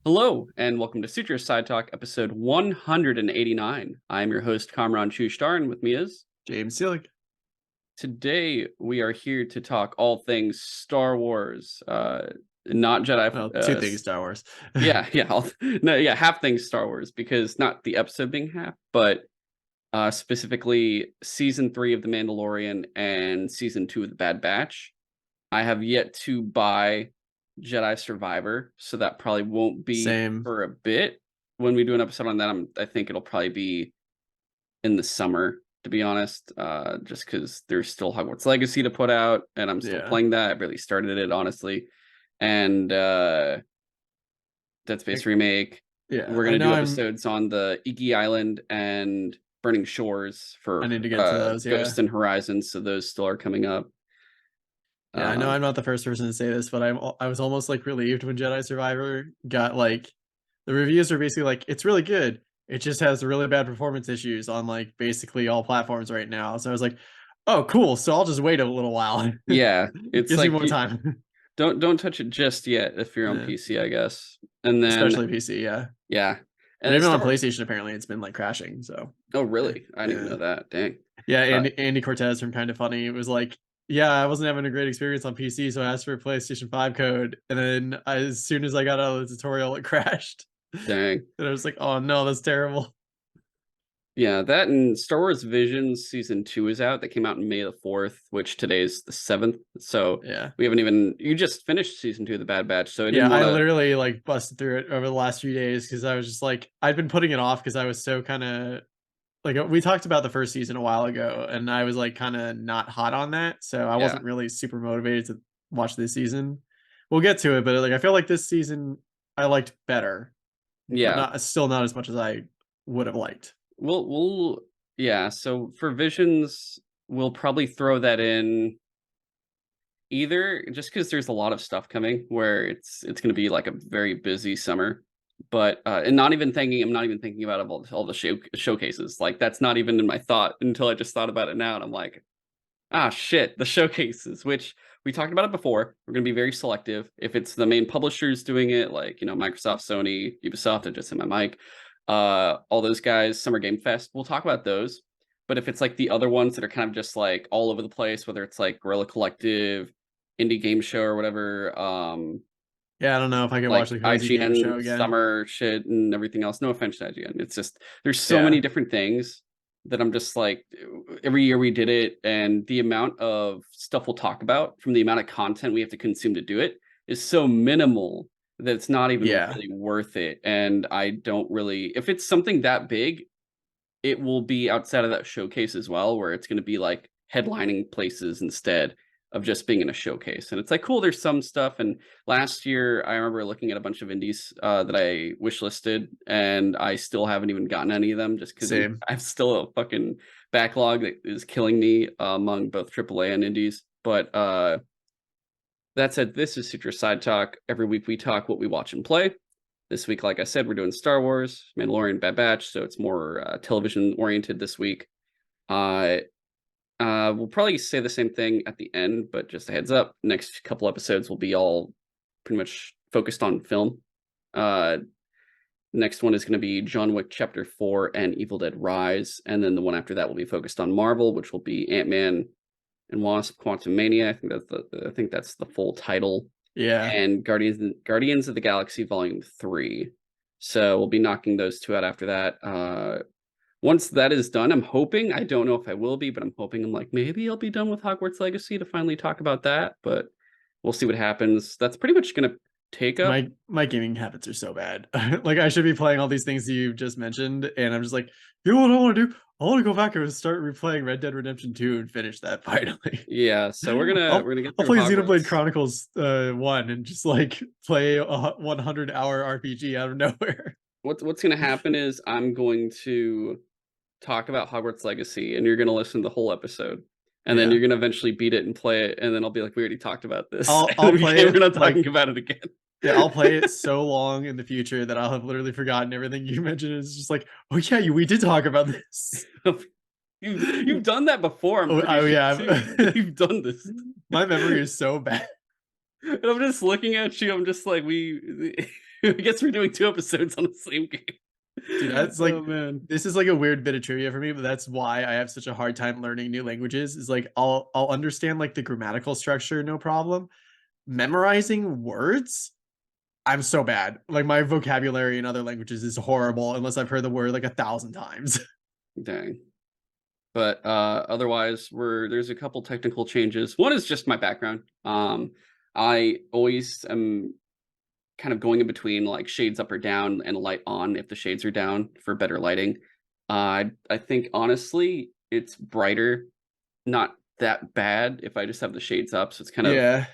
Hello, and welcome to Sutro Sidetalk, episode 189. I am your host, Kamran Chushtar, and with me is... James Seelig. Today, we are here to talk all things Star Wars, not Jedi... Well, two things Star Wars. half things Star Wars, because not the episode being half, but specifically Season 3 of The Mandalorian and Season 2 of The Bad Batch. I have yet to buy Jedi Survivor, so that probably won't be Same. for a bit. When we do an episode on that, I think it'll probably be in the summer, to be honest, just because there's still Hogwarts Legacy to put out, and I'm still playing that. I barely started it, honestly. And Dead Space Remake. Yeah, we're going to do episodes on the Iki Island and Burning Shores for I need to get to those, Ghost and Horizons, so those still are coming up. Yeah, I know I'm not the first person to say this, but I was almost like relieved when Jedi Survivor got like the reviews are basically like it's really good. It just has really bad performance issues on like basically all platforms right now. So I was like, oh, cool. So I'll just wait a little while. Yeah, it's gives like me more time. Don't touch it just yet if you're on PC, I guess. And then especially PC, yeah. Yeah. And even on PlayStation, apparently it's been like crashing. So oh, really? I didn't even know that. Dang. Yeah, Andy Cortez from Kind of Funny. It was like, yeah, I wasn't having a great experience on PC, so I asked for a PlayStation 5 code, and then as soon as I got out of the tutorial, it crashed. Dang. And I was like, oh no, that's terrible. Yeah, that and Star Wars Visions Season 2 is out. That came out in May the 4th, which today's the 7th. So yeah, we haven't even... You just finished Season 2 of The Bad Batch, so I literally like busted through it over the last few days because I was just like, I'd been putting it off because I was so kind of... Like we talked about the first season a while ago, and I was like kind of not hot on that, so I wasn't really super motivated to watch this season. We'll get to it, but like I feel like this season I liked better. Yeah, but still not as much as I would have liked. Yeah. So for Visions, we'll probably throw that in either just because there's a lot of stuff coming where it's going to be like a very busy summer. But and I'm not even thinking about all the showcases. Like that's not even in my thought until I just thought about it now, and I'm like, ah, shit, the showcases. Which we talked about it before. We're going to be very selective. If it's the main publishers doing it, like Microsoft, Sony, Ubisoft, I just hit my mic, all those guys, Summer Game Fest, we'll talk about those. But if it's like the other ones that are kind of just like all over the place, whether it's like Guerrilla Collective, Indie Game Show, or whatever, yeah, I don't know if I can watch the crazy IGN game show again. Summer shit and everything else. No offense to IGN. It's just there's so many different things that I'm just like, every year we did it, and the amount of stuff we'll talk about from the amount of content we have to consume to do it is so minimal that it's not even really worth it. And I don't really, if it's something that big, it will be outside of that showcase as well, where it's going to be like headlining places instead of just being in a showcase. And it's like, cool, there's some stuff. And last year I remember looking at a bunch of indies that I wish listed, and I still haven't even gotten any of them just because I've still a fucking backlog that is killing me among both AAA and indies. But that said, this is Sutro Sidetalk. Every week we talk what we watch and play. This week, like I said, we're doing Star Wars, Mandalorian, Bad Batch, so it's more television oriented this week. We'll probably say the same thing at the end, but just a heads up, next couple episodes will be all pretty much focused on film. Next one is going to be John Wick Chapter 4 and Evil Dead Rise, and then the one after that will be focused on Marvel, which will be Ant-Man and Wasp: Quantumania. I think that's the full title. Yeah. And Guardians of the Galaxy Volume 3. So we'll be knocking those two out after that. Once that is done, I'm hoping, I don't know if I will be, but I'm hoping I'm like, maybe I'll be done with Hogwarts Legacy to finally talk about that, but we'll see what happens. That's pretty much going to take up. My gaming habits are so bad. Like I should be playing all these things you just mentioned, and I'm just like, you know what I want to do? I want to go back and start replaying Red Dead Redemption 2 and finish that finally. Yeah, so we're gonna get I'll play Xenoblade Chronicles 1 and just like play a 100-hour RPG out of nowhere. What's gonna happen is I'm going to talk about Hogwarts Legacy, and you're gonna listen to the whole episode, and then you're gonna eventually beat it and play it, and then I'll be like, we already talked about this. I'll play it. We're not talking about it again. Yeah, I'll play it so long in the future that I'll have literally forgotten everything you mentioned. It's just like, oh yeah, we did talk about this. You've done that before. You've done this. My memory is so bad. And I'm just looking at you. I'm just like, I guess we're doing 2 episodes on the same game. Dude, that's like Oh, man. this is like a weird bit of trivia for me, but that's why I have such a hard time learning new languages. Is like I'll understand like the grammatical structure, no problem. Memorizing words, I'm so bad. Like my vocabulary in other languages is horrible unless I've heard the word like 1,000 times. Dang. But, otherwise, there's a couple technical changes. One is just my background. I always am kind of going in between, like, shades up or down and light on if the shades are down for better lighting. I think, honestly, it's brighter, not that bad if I just have the shades up, so it's kind of, Yeah.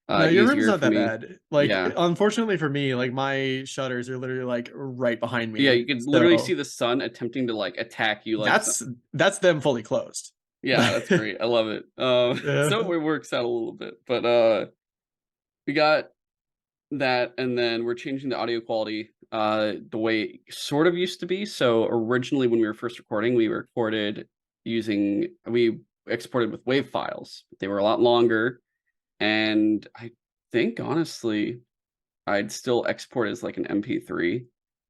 No, your room's easier not for that me. bad. Like, Yeah. unfortunately for me, like my shutters are literally like right behind Yeah, me. you could literally see So the sun attempting to, like, attack you, like, that's that's them fully closed. yeah, that's great. I love it. Yeah. So it works out a little bit, but, we got that, and then we're changing the audio quality, the way it sort of used to be. So originally, when we were first recording, we exported with WAV files. They were a lot longer, and I think honestly, I'd still export as like an MP3.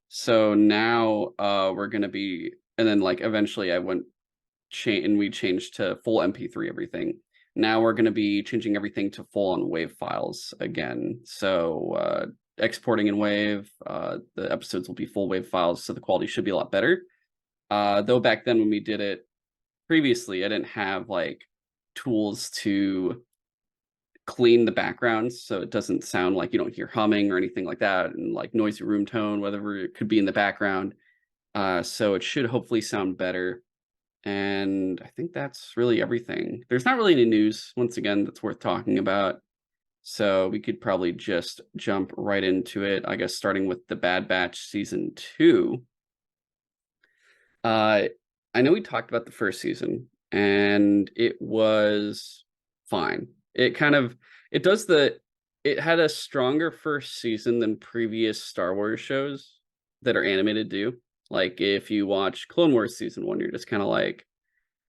So now, we're gonna be, and then like eventually, we changed to full MP3 everything. Now we're going to be changing everything to full on WAV files again. So exporting in WAV, the episodes will be full WAV files, so the quality should be a lot better. Though back then when we did it previously, I didn't have like tools to clean the backgrounds, so it doesn't sound like you don't hear humming or anything like that, and like noisy room tone, whatever it could be in the background. So it should hopefully sound better. And I think that's really everything. There's not really any news, once again, that's worth talking about. So we could probably just jump right into it. I guess starting with The Bad Batch season 2. Uh, I know we talked about the first season, and it was fine. It had a stronger first season than previous Star Wars shows that are animated do. Like if you watch Clone Wars season 1, you're just kind of like,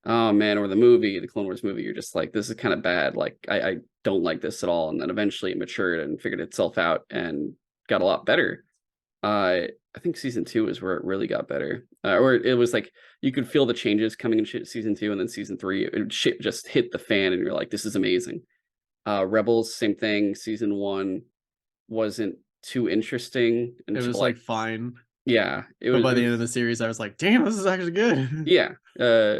oh man, or the Clone Wars movie, you're just like, this is kind of bad. Like, I don't like this at all. And then eventually it matured and figured itself out and got a lot better. I think season 2 is where it really got better. Or it was like you could feel the changes coming in season 2, and then season 3, shit just hit the fan, and you're like, this is amazing. Rebels, same thing. Season 1 wasn't too interesting It until was like, like fine. yeah, But by it the end of the was series, I was like, damn, this is actually good. yeah,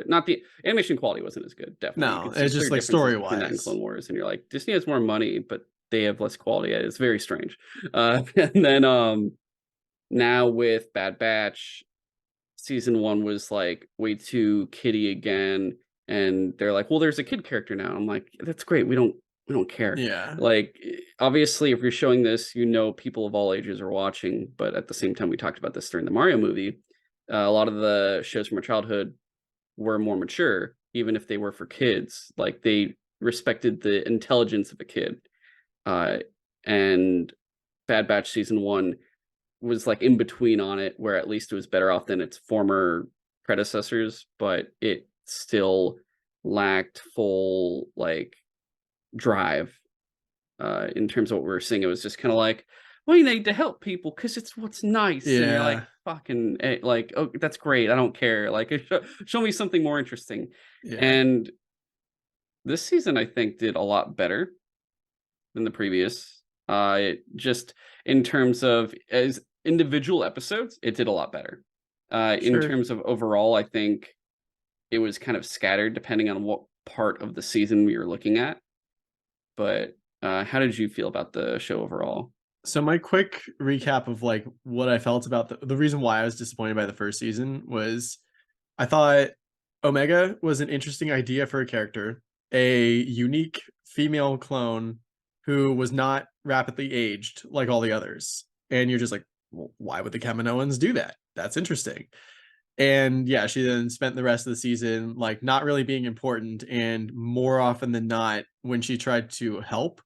not the animation quality wasn't as good, definitely. You No, could see it's just clear like differences story between that and wise. Clone Wars, and you're like, Disney has more money, but they have less quality. It's very strange. And then now with Bad Batch, season 1 was like way too kiddie again, and they're like, well, there's a kid character now. I'm like, that's great. We don't care. Yeah, Like, obviously, if you're showing this, people of all ages are watching. But at the same time, we talked about this during the Mario movie. A lot of the shows from our childhood were more mature, even if they were for kids. Like they respected the intelligence of a kid. Uh, and Bad Batch season 1 was like in between on it, where at least it was better off than its former predecessors, but it still lacked full like drive. In terms of what we were seeing, it was just kind of like, we need to help people because it's what's nice, and you're like, yeah, fucking like, oh, that's great, I don't care, like show me something more interesting. yeah, And this season I think did a lot better than the previous. Just in terms of as individual episodes, it did a lot better. In sure. terms of overall, I think it was kind of scattered depending on what part of the season we were looking at. But how did you feel about the show overall? So my quick recap of like what I felt about the reason why I was disappointed by the first season was I thought Omega was an interesting idea for a character, a unique female clone who was not rapidly aged like all the others. And you're just like, well, why would the Kaminoans do that? That's interesting. And yeah, she then spent the rest of the season like not really being important. And more often than not, when she tried to help,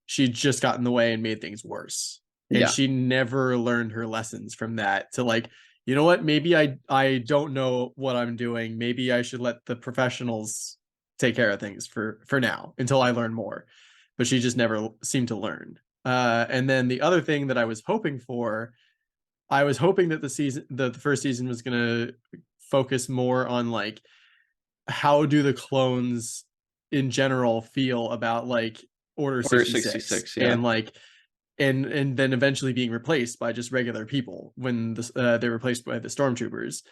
she just got in the way and made things worse. And Yeah, she never learned her lessons from that to like, you know what, maybe I don't know what I'm doing. Maybe I should let the professionals take care of things for now until I learn more. But she just never seemed to learn. And then the other thing that I was hoping for, I was hoping that the first season was gonna focus more on like how do the clones in general feel about like Order Order 66 66, yeah. and like and then eventually being replaced by just regular people when they're replaced by the stormtroopers,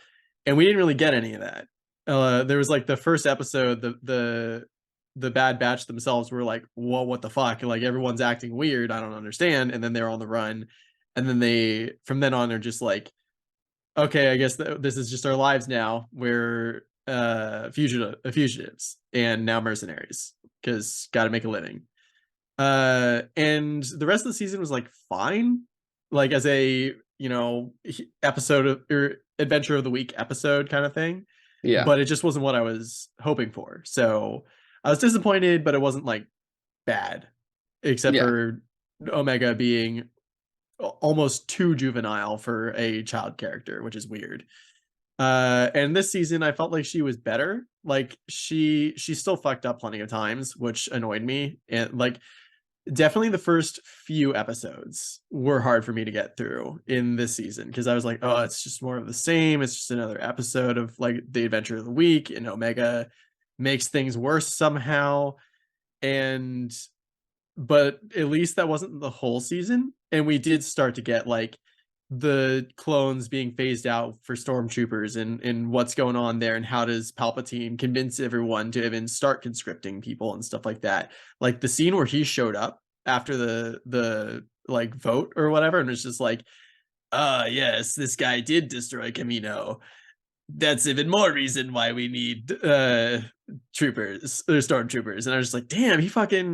and we didn't really get any of that. There was like the first episode, the Bad Batch themselves were like, "Whoa, what the fuck?" Like everyone's acting weird. I don't understand. And then they're on the run, and then they from then on are just like, "Okay, I guess this is just our lives now. We're fugitives and now mercenaries because got to make a living." And the rest of the season was like fine, like as a episode of or adventure of the week episode kind of thing, Yeah. but it just wasn't what I was hoping for. So I was disappointed, but it wasn't like bad, except Yeah. for Omega being almost too juvenile for a child character, which is weird. And this season I felt like she was better. Like she still fucked up plenty of times, which annoyed me. And like definitely the first few episodes were hard for me to get through in this season because I was like, oh, it's just more of the same. It's just another episode of like the adventure of the week, and Omega makes things worse somehow. And but at least that wasn't the whole season. And we did start to get like the clones being phased out for stormtroopers and what's going on there, and how does Palpatine convince everyone to even start conscripting people and stuff like that. Like the scene where he showed up after the like vote or whatever, and it's just like, yes, this guy did destroy Camino. That's even more reason why we need troopers or stormtroopers. And I was just like, damn,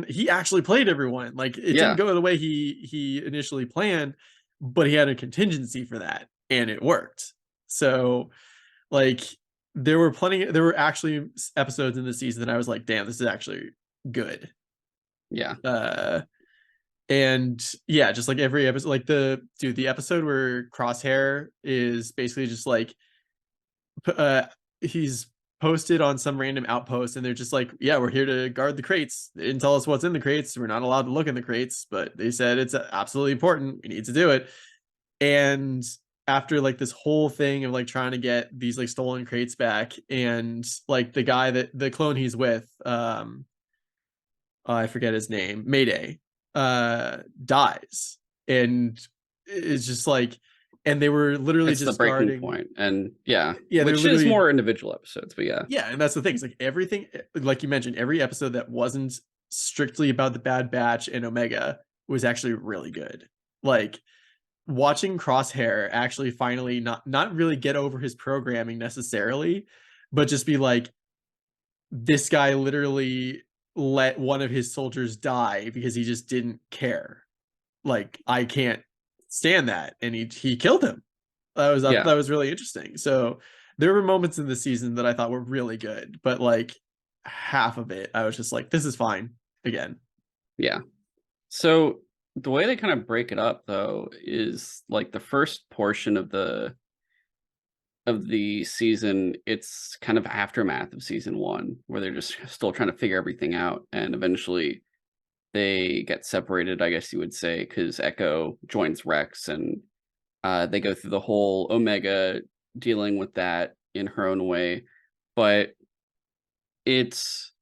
he actually played everyone. Like it didn't Yeah. go the way he initially planned, but he had a contingency for that and it worked. So like there were actually episodes in the season that I was like, damn, this is actually good. Yeah. uh and yeah, just like every episode, like the episode where Crosshair is basically just like he's posted on some random outpost, and they're just like, yeah, we're here to guard the crates. They didn't tell us what's in the crates, we're not allowed to look in the crates, but they said it's absolutely important, we need to do it. And after like this whole thing of like trying to get these like stolen crates back, and like the guy that the clone he's with, I forget his name, Mayday, dies. And it's just like, and they were literally It's the just breaking guarding. point. And yeah, Yeah, they're which is literally. more individual episodes, but yeah. Yeah, and that's the thing. It's like everything, like you mentioned, every episode that wasn't strictly about the Bad Batch and Omega was actually really good. Like watching Crosshair actually finally not really get over his programming necessarily, but just be like, this guy literally let one of his soldiers die because he just didn't care. Like I can't stand that, and he killed him. Yeah. That was really interesting. So there were moments in the season that I thought were really good, but like half of it, I was just like, this is fine again. Yeah. So the way they kind of break it up though is like the first portion of the season, it's kind of aftermath of season 1 where they're just still trying to figure everything out, and eventually they get separated, I guess you would say, cuz Echo joins Rex, and they go through the whole Omega dealing with that in her own way. But it's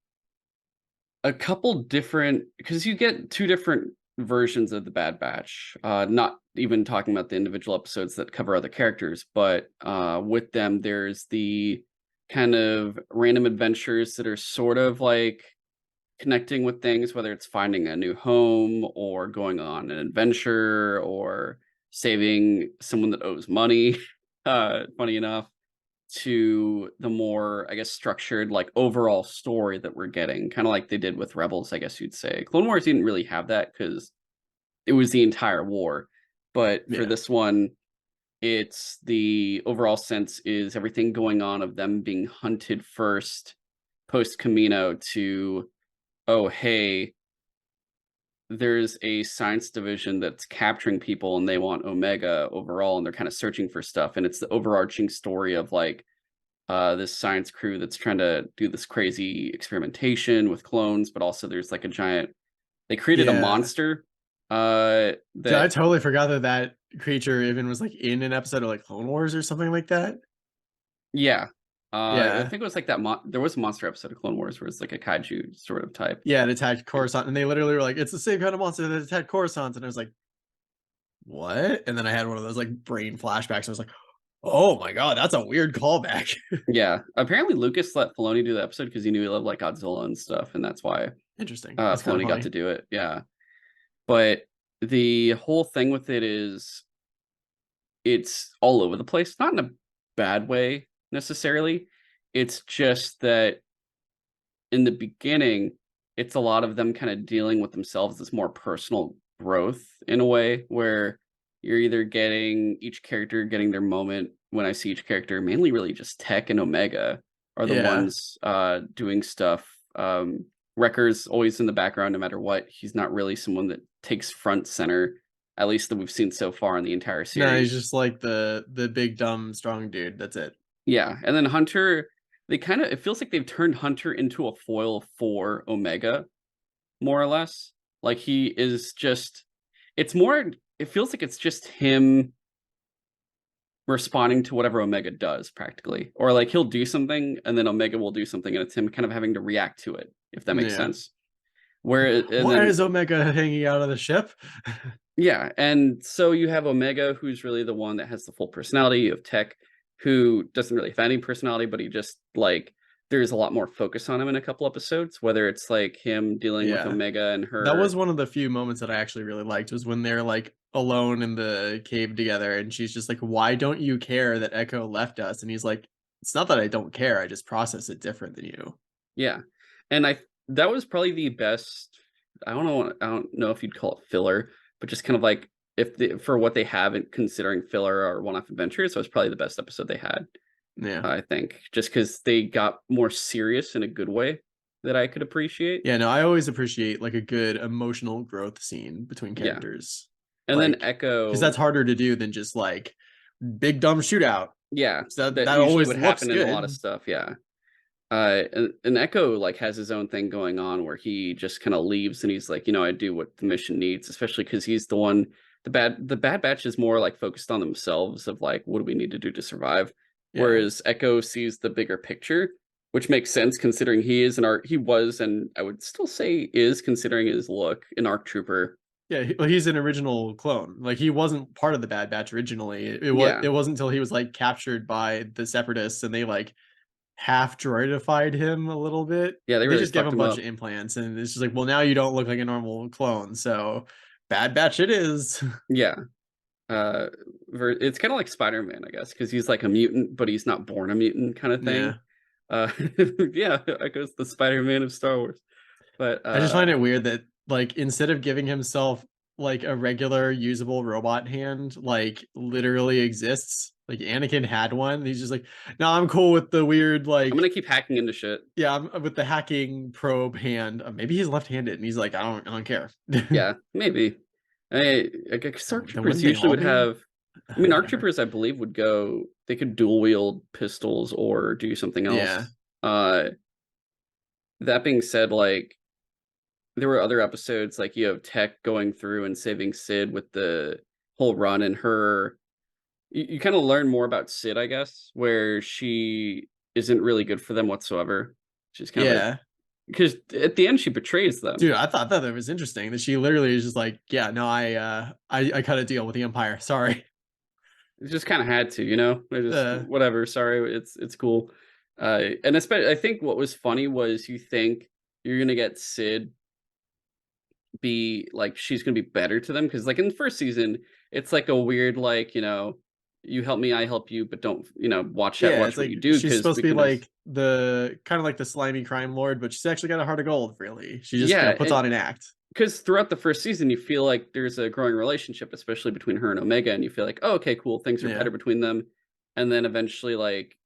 a couple different, because you get 2 different versions of the Bad Batch, not even talking about the individual episodes that cover other characters, but, with them, there's the kind of random adventures that are sort of like connecting with things, whether it's finding a new home or going on an adventure or saving someone that owes money, funny enough, to the more, I guess, structured, like, overall story that we're getting, kinda like they did with Rebels, I guess you'd say. Clone Wars didn't really have that because it was the entire war, but for Yeah. this one, it's the overall sense is everything going on of them being hunted first post Camino to, "Oh, hey, there's a science division that's capturing people and they want Omega overall, and they're kinda searching for stuff," and it's the overarching story of, like, this science crew that's trying to do this crazy experimentation with clones, but also there's like a giant, they created a Yeah. monster Dude, I That totally forgot that that creature even was like in an episode of like Clone Wars or something like that. yeah. I Yeah. think it was like that there was a monster episode of Clone Wars where it's like a kaiju sort of type. Yeah, it attacked Yeah. Coruscant, and they literally were like, "It's the same kind of monster that attacked Coruscant," and I was like, "What?" And then I had one of those like brain flashbacks. I was like, "Oh my god, that's a weird callback." Yeah. Apparently Lucas let Filoni do the episode because he knew he loved like Godzilla and stuff, and that's why Interesting. That's kind of Filoni got funny. to do it. Yeah. But the whole thing with it is it's all over the place, not in a bad way necessarily. It's just that in the beginning, it's a lot of them kind of dealing with themselves as more personal growth in a way where you're either getting each character getting their moment. When I see each character, mainly really just Tech and Omega are the Yeah. ones doing stuff. Wrecker's always in the background no matter what. He's not really someone that takes front center, at least that we've seen so far in the entire No, he's series. just like the big dumb strong dude. That's it. Yeah, and then Hunter, they kind of it feels like they've turned Hunter into a foil for Omega, more or less. Like he is just it's more it feels like it's just him responding to whatever Omega does practically. Or like he'll do something and then Omega will do something and it's him kind of having to react to it, if that makes Yeah. sense. Where and Why then is Omega hanging out of the ship? yeah, and so you have Omega, who's really the one that has the full personality. You have Tech, who doesn't really have any personality, but he just like there's a lot more focus on him in a couple episodes. Whether it's like him dealing with Yeah. Omega and That was her, one of the few moments that I actually really liked was when they're like alone in the cave together and she's just like, "Why don't you care that Echo left us?" And he's like, "It's not that I don't care, I just process it different than you." yeah, and I that was probably the best. I don't know if you'd call it filler, but just kind of like if for what they have in considering filler or one-off adventures, so it's probably the best episode they had. Yeah. I think just because they got more serious in a good way that I could appreciate. Yeah, no, I always appreciate like a good emotional growth scene between Yeah. characters. And then Like, because Echo, that's harder to do than just like big dumb shootout. yeah, So that that that usually always would looks happen in a lot of good. stuff, yeah. And Echo, like, has his own thing going on where he just kinda leaves and he's like, "You know, I do what the mission needs," especially because he's the one the Bad Batch is more, like, focused on themselves of, like, "What do we need to do to survive?" Yeah. Whereas Echo sees the bigger picture, which makes sense considering he was, and I would still say is, considering his look, an ARC trooper. Yeah, well, he's an original clone. Like he wasn't part of the Bad Batch originally. Yeah. It wasn't until he was like captured by the Separatists and they like half droidified him a little bit. Yeah, they They really just gave fucked him a him bunch up. of implants and it's just like, well, now you don't look like a normal clone. So Bad Batch it is. Yeah. Uh, it's kinda like Spider-Man, I guess, because he's like a mutant, but he's not born a mutant kinda thing. Yeah. Uh, yeah, Echo's the Spider-Man of Star Wars. But, I just find it weird that, like, instead of giving himself, like, a regular usable robot hand, like, literally exists, like, Anakin had one, he's just like, "No, I'm cool with the weird, I'm like" gonna keep hacking into shit. yeah, I'm with the hacking probe hand, maybe he's left-handed, and he's like, I don't care." Yeah, maybe. I guess ARC Then troopers wouldn't they usually all would be? have I mean, ARC Whatever. troopers, I believe, would go they could dual wield pistols or do something Yeah. else. That being said, like, there were other episodes, like, you have Tech going through and saving Sid with the whole run and her you kinda learn more about Sid, I guess, where she isn't really good for them whatsoever. She's kind of a Yeah. because at the end, she betrays them. Dude, I thought that was interesting that she literally is just like, "Yeah, no, I cut a deal with the Empire, sorry." It just kinda had to, you know? I just Uh, whatever, sorry, it's cool. And especially, I think what was funny was you think you're gonna get Sid be like, she's gonna be better to them because, like, in the first season, it's like a weird, like, "You help me, I help you, but don't, Yeah, it's watch what like you do she's because supposed we to be can just." like the kind of like the slimy crime lord, but she's actually got a heart of gold, really. She just, Yeah, puts on an act. because throughout the first season, you feel like there's a growing relationship, especially between her and Omega, and you feel like, "Oh, okay, cool, things are Yeah. better between them." And then eventually, like,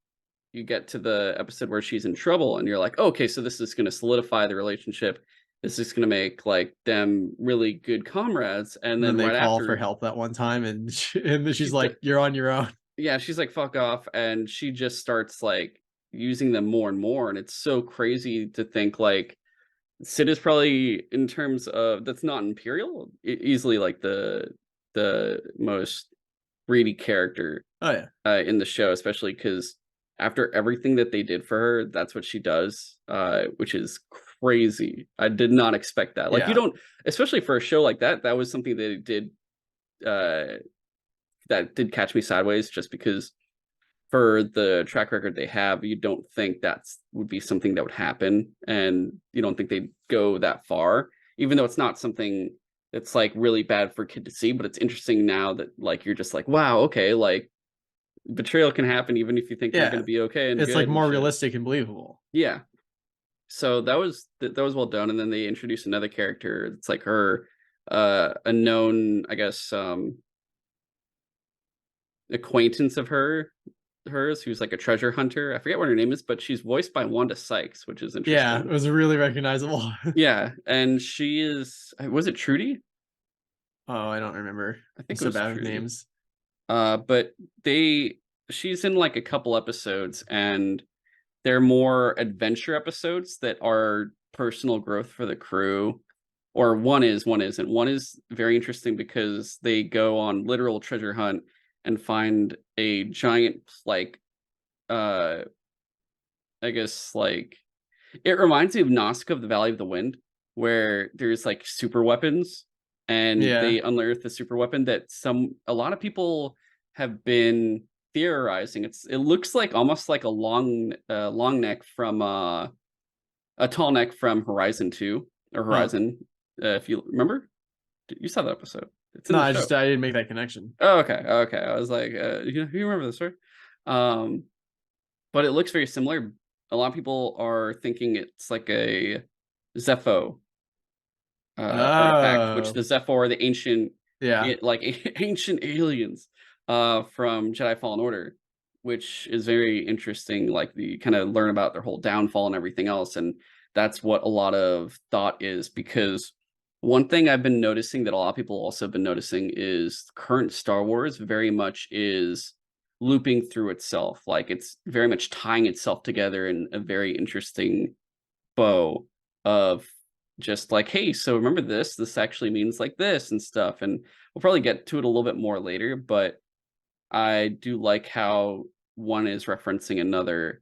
you get to the episode where she's in trouble, and you're like, "Oh, okay, so this is gonna solidify the relationship. This is gonna make, like, them really good comrades." And And then then they right call for after, help that one time and and then she she's d like, "You're on your own." yeah, she's like, "Fuck off," and she just starts, like, using them more and more, and it's so crazy to think, like, Sid is probably, in terms of that's not Imperial, easily like the most greedy character Oh yeah. in the show, especially because after everything that they did for her, that's what she does, which is crazy. I did not expect that. Like, you Yeah. don't, especially for a show like that. That was something uh, that did catch me sideways, just because for the track record they have, you don't think that's would be something that would happen, and you don't think they'd go that far, even though it's not something that's like really bad for a kid to see. But it's interesting now that like you're just like, wow, okay, like betrayal can happen even if you think they're going Yeah. to be okay and It's like good and more shit. realistic and believable. Yeah. So that was well done. And then they introduced another character. It's like her, a known, I guess, acquaintance of hers, who's like a treasure hunter. I forget what her name is, but she's voiced by Wanda Sykes, which is Yeah, it interesting. was really recognizable. Yeah, and she is, was it Trudy? Oh, I don't remember. I I'm think it so was bad with Trudy. names. But they she's in like a couple episodes, and they're more adventure episodes that are personal growth for the crew. Or one isn't. One is very interesting because they go on literal treasure hunt and find a giant, like, uh I guess, like, it reminds me of Nosk of the Valley of the Wind, where there's like super weapons, and Yeah. they unearth the super weapon that a lot of people have been theorizing. It looks like almost like a long neck from a tall neck from Horizon 2 or Huh. Horizon. If you remember, you saw that episode. It's in No, the show. I didn't make that connection. Oh, okay, okay. I was like, you remember this, right? Um, but it looks very similar. A lot of people are thinking it's like a Zepho artifact, which Oh. the Zepho are the ancient, Yeah. like ancient aliens from Jedi Fallen Order, which is very interesting. Like, the kind of learn about their whole downfall and everything else, and that's what a lot of thought is. Because one thing I've been noticing that a lot of people also have been noticing is current Star Wars very much is looping through itself. Like, it's very much tying itself together in a very interesting bow of just like, hey, so remember this actually means like this and stuff. And we'll probably get to it a little bit more later, but I do like how one is referencing another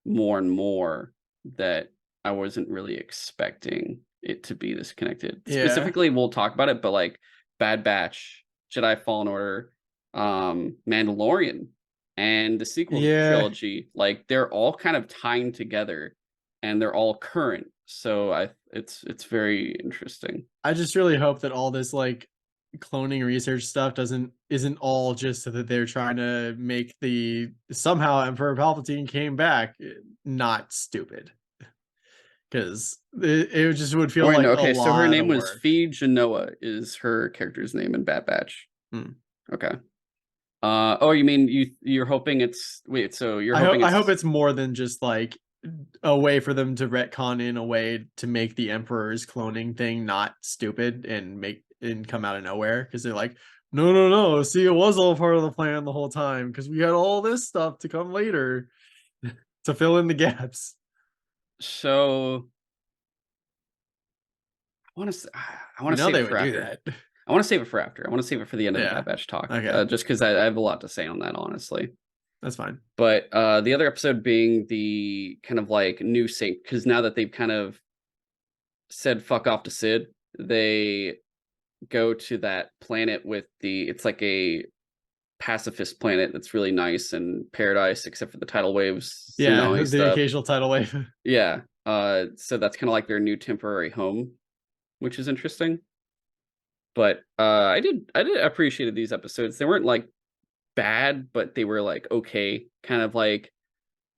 more and more, that I wasn't really expecting it to be this connected. Yeah. Specifically, we'll talk about it, but like Bad Batch, Jedi Fallen Order, Mandalorian, and the sequel Yeah. trilogy, like they're all kind of tying together, and they're all current. So it's very interesting. I just really hope that all this like cloning research stuff isn't all just so that they're trying to make the somehow Emperor Palpatine came back not stupid. Because it just would feel Wait, no, like a okay, so her lot name of was work. Fee Genoa is her character's name in Bad Batch. Hmm. Okay. Oh, you mean you're hoping it's, wait, so you're hoping I hope it's, it's more than just like a way for them to retcon in a way to make the Emperor's cloning thing not stupid and make and come out of nowhere because they're like, no, no, no. See, it was all part of the plan the whole time because we had all this stuff to come later to fill in the gaps. so I want to I want You to know save they it for would do after. that. I want to save it for after. I want to save it for the end of the Yeah. Bad Batch talk, Okay. just because I have a lot to say on that, honestly. That's fine. But the other episode being the kind of like new sync, because now that they've kind of said fuck off to Sid, they go to that planet with the, it's like a pacifist planet that's really nice and paradise, except for the tidal waves and all Yeah, that the stuff. occasional tidal wave. Yeah. So that's kind of like their new temporary home, which is interesting. But I did appreciate these episodes. They weren't like bad, but they were like okay, kind of like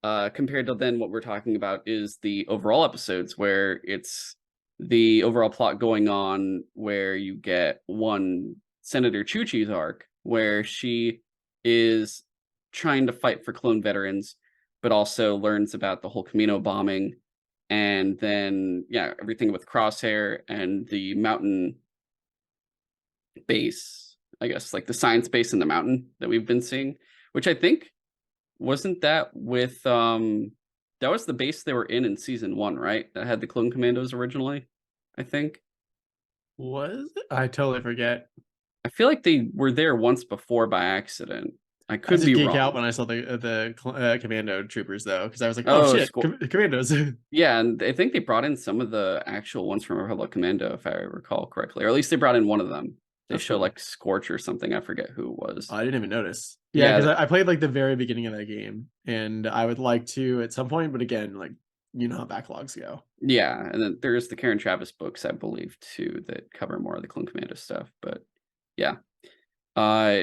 compared to then what we're talking about is the overall episodes, where it's the overall plot going on, where you get one Senator Chuchi's arc where she is trying to fight for clone veterans, but also learns about the whole Camino bombing, and then yeah, everything with Crosshair and the mountain base, I guess, like the science base in the mountain that we've been seeing, which I think wasn't that with That was the base they were in season 1, right? That had the clone commandos originally, I think. Was it? I totally forget. I feel like they were there once before by accident. I I could did be geek out wrong. when I saw the commando troopers though, because I was like, oh Oh, shit, commandos. yeah, and I think they brought in some of the actual ones from Republic Commando, if I recall correctly, or at least they brought in one of them. They That's show cool. like Scorch or something. I forget who it was. I didn't even notice. Yeah, Yeah, because I played like the very beginning of that game, and I would like to at some point, but again, like you know how backlogs go. yeah, and then there's the Karen Travis books, I believe, too, that cover more of the Clone Commando stuff. But yeah, uh,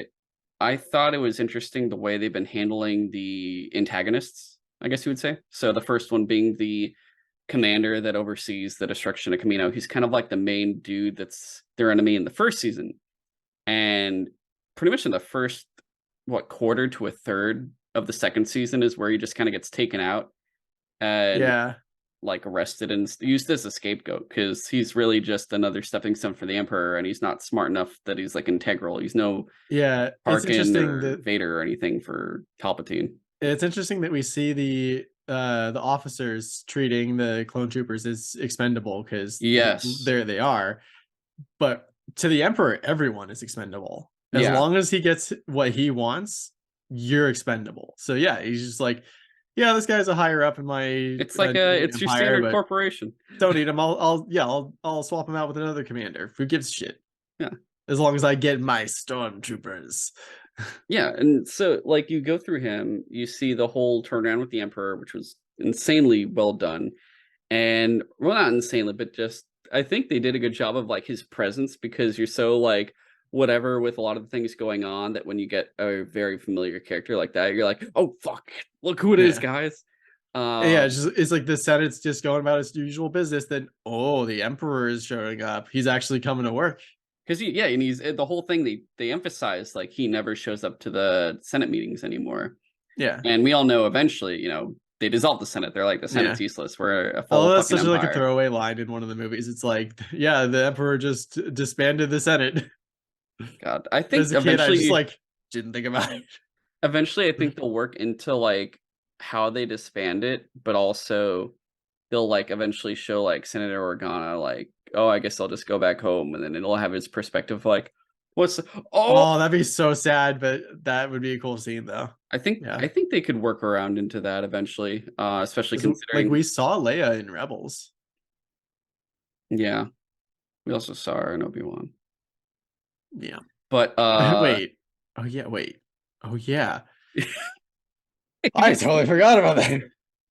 I thought it was interesting the way they've been handling the antagonists, I guess you would say. So the first one being the commander that oversees the destruction of Camino. He's kind of like the main dude that's their enemy in the first season. And pretty much in the first, what, quarter to a third of the second season is where he just kind of gets taken out and Yeah, like arrested and used as a scapegoat because he's really just another stepping stone for the Emperor, and he's not smart enough that he's like integral. He's no yeah. It's Tarkin interesting or that Vader or anything for Palpatine. we see the officers treating the clone troopers as expendable because Yes. there they are. But to the Emperor, everyone is expendable. As Yeah. long as he gets what he wants, you're expendable. So yeah, he's just like, yeah, this guy's a higher up in my It's like it's your empire, standard but corporation. don't need him. I'll swap him out with another commander. Who gives a shit? Yeah. As long as I get my stormtroopers. Yeah, and so like you go through him, you see the whole turnaround with the Emperor, which was insanely well done. And well, not insanely, but just I think they did a good job of like his presence because you're so like whatever with a lot of the things going on that when you get a very familiar character like that, you're like, oh fuck, look who it is, Yeah. guys. Yeah, Um, it's like the Senate's just going about its usual business. Then, oh, the Emperor is showing up. He's actually coming to work. because yeah, and he's the whole thing they emphasize like he never shows up to the Senate meetings anymore. Yeah, And we all know eventually, they dissolve the Senate. They're like the yeah. Senate's useless. We're a full Although that's fucking such like a empire. throwaway line in one of the movies. It's like, yeah, the Emperor just disbanded the Senate. God, I As think a kid, I just eventually like didn't think about it. Eventually, I think they'll work into, like, how they disband it, but also they'll, like, eventually show, like, Senator Organa, like, "Oh, I guess I'll just go back home," and then it'll have his perspective, like, "What's oh!" Oh, that'd be so sad, but that would be a cool scene though. I think Yeah, I think they could work around into that eventually, especially because like considering we saw Leia in Rebels. yeah, we also saw her in Obi-Wan. Yeah. But, Wait. Oh yeah. Wait. Oh yeah. I totally forgot about that.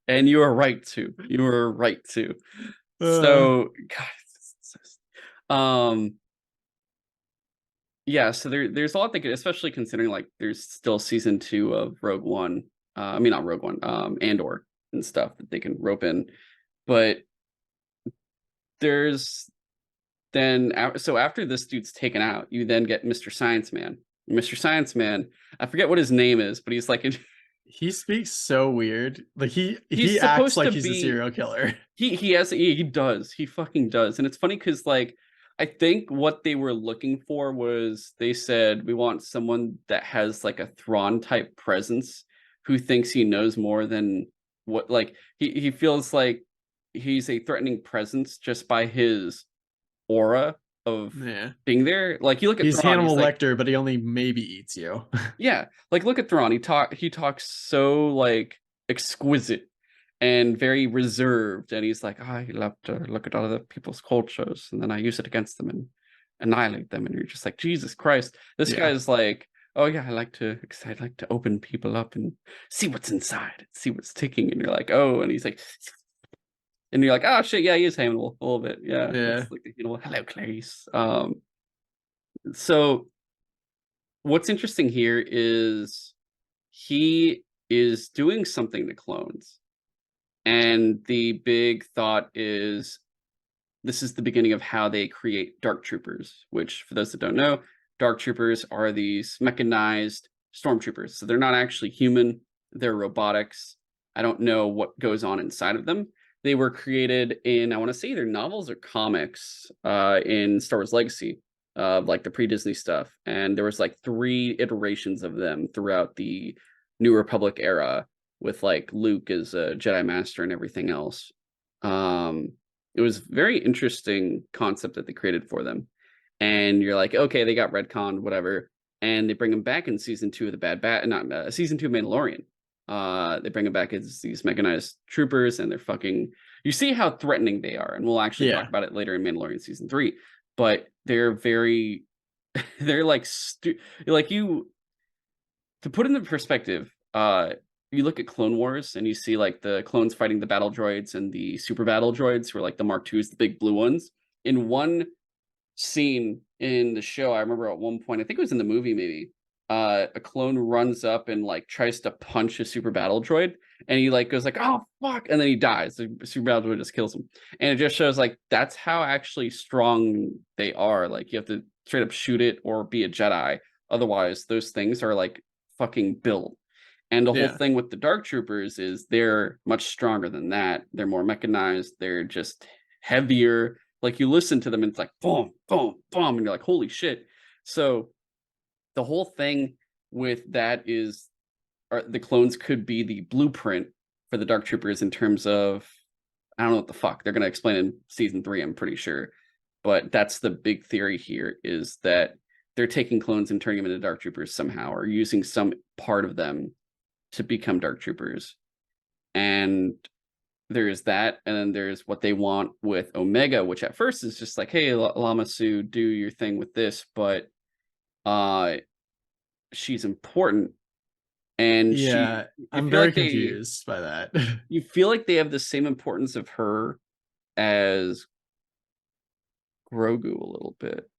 and you were right to. You were right to. Uh, So, God, um, yeah, so there's a lot they could, especially considering like there's still season 2 of Rogue One. I mean not Rogue One, Andor and stuff that they can rope in. But there's so after this dude's taken out, you then get Mr. Science Man. Mr. Science Man, I forget what his name is, but he's like he speaks so weird. Like he's he acts supposed like to he's a be serial killer. he does. He fucking does. And it's funny because like I think what they were looking for was they said we want someone that has like a Thrawn type presence who thinks he knows more than what like he feels like he's a threatening presence just by his aura of Yeah. being there. Like you look at He's Thrawn, Hannibal he's like Lecter, but he only maybe eats you. yeah, like look at Thrawn. He talks so like exquisite and very reserved, and he's like, I love to look at other people's cultures, and then I use it against them and annihilate them. And you're just like, Jesus Christ, this Yeah. guy's like, oh yeah, I like to open people up and see what's inside, see what's ticking. And you're like, oh, and he's like, and you're like, oh shit, yeah, he is Hannibal a little bit, yeah, Yeah. that's like hello, Clarice. So what's interesting here is he is doing something to clones. And the big thought is this is the beginning of how they create dark troopers, which for those that don't know, dark troopers are these mechanized stormtroopers. So they're not actually human, they're robotics. I don't know what goes on inside of them. They were created in, I want to say either novels or comics in Star Wars Legacy, like the pre-Disney stuff. And there was like 3 iterations of them throughout the New Republic era with like Luke as a Jedi Master and everything else. It was very interesting concept that they created for them. And you're like, okay, they got retconned, whatever. And they bring him back in season 2 of the not season 2 of Mandalorian. They bring him back as these mechanized troopers, and they're fucking. You see how threatening they are, and we'll actually talk about it later in Mandalorian season 3. But they're very, they're like, like you. To put into perspective, you look at Clone Wars and you see like the clones fighting the battle droids and the super battle droids, were like the Mark IIs, the big blue ones. In one scene in the show, I remember at one point, I think it was in the movie maybe, a clone runs up and like tries to punch a super battle droid, and he like goes like, oh fuck, and then he dies. The super battle droid just kills him. And it just shows like that's how actually strong they are. Like you have to straight up shoot it or be a Jedi. Otherwise, those things are like fucking built. And the whole thing with the Dark Troopers is they're much stronger than that. They're more mechanized. They're just heavier. Like you listen to them and it's like boom, boom, boom, and you're like, holy shit. So the whole thing with that is the clones could be the blueprint for the Dark Troopers in terms of, I don't know what the fuck. They're going to explain in season 3, I'm pretty sure. But that's the big theory here, is that they're taking clones and turning them into Dark Troopers somehow, or using some part of them to become Dark Troopers. And there's that, and then there's what they want with Omega, which at first is just like, hey, Lama Su, do your thing with this, but she's important. And I'm very confused by that. You feel like they have the same importance of her as Grogu a little bit.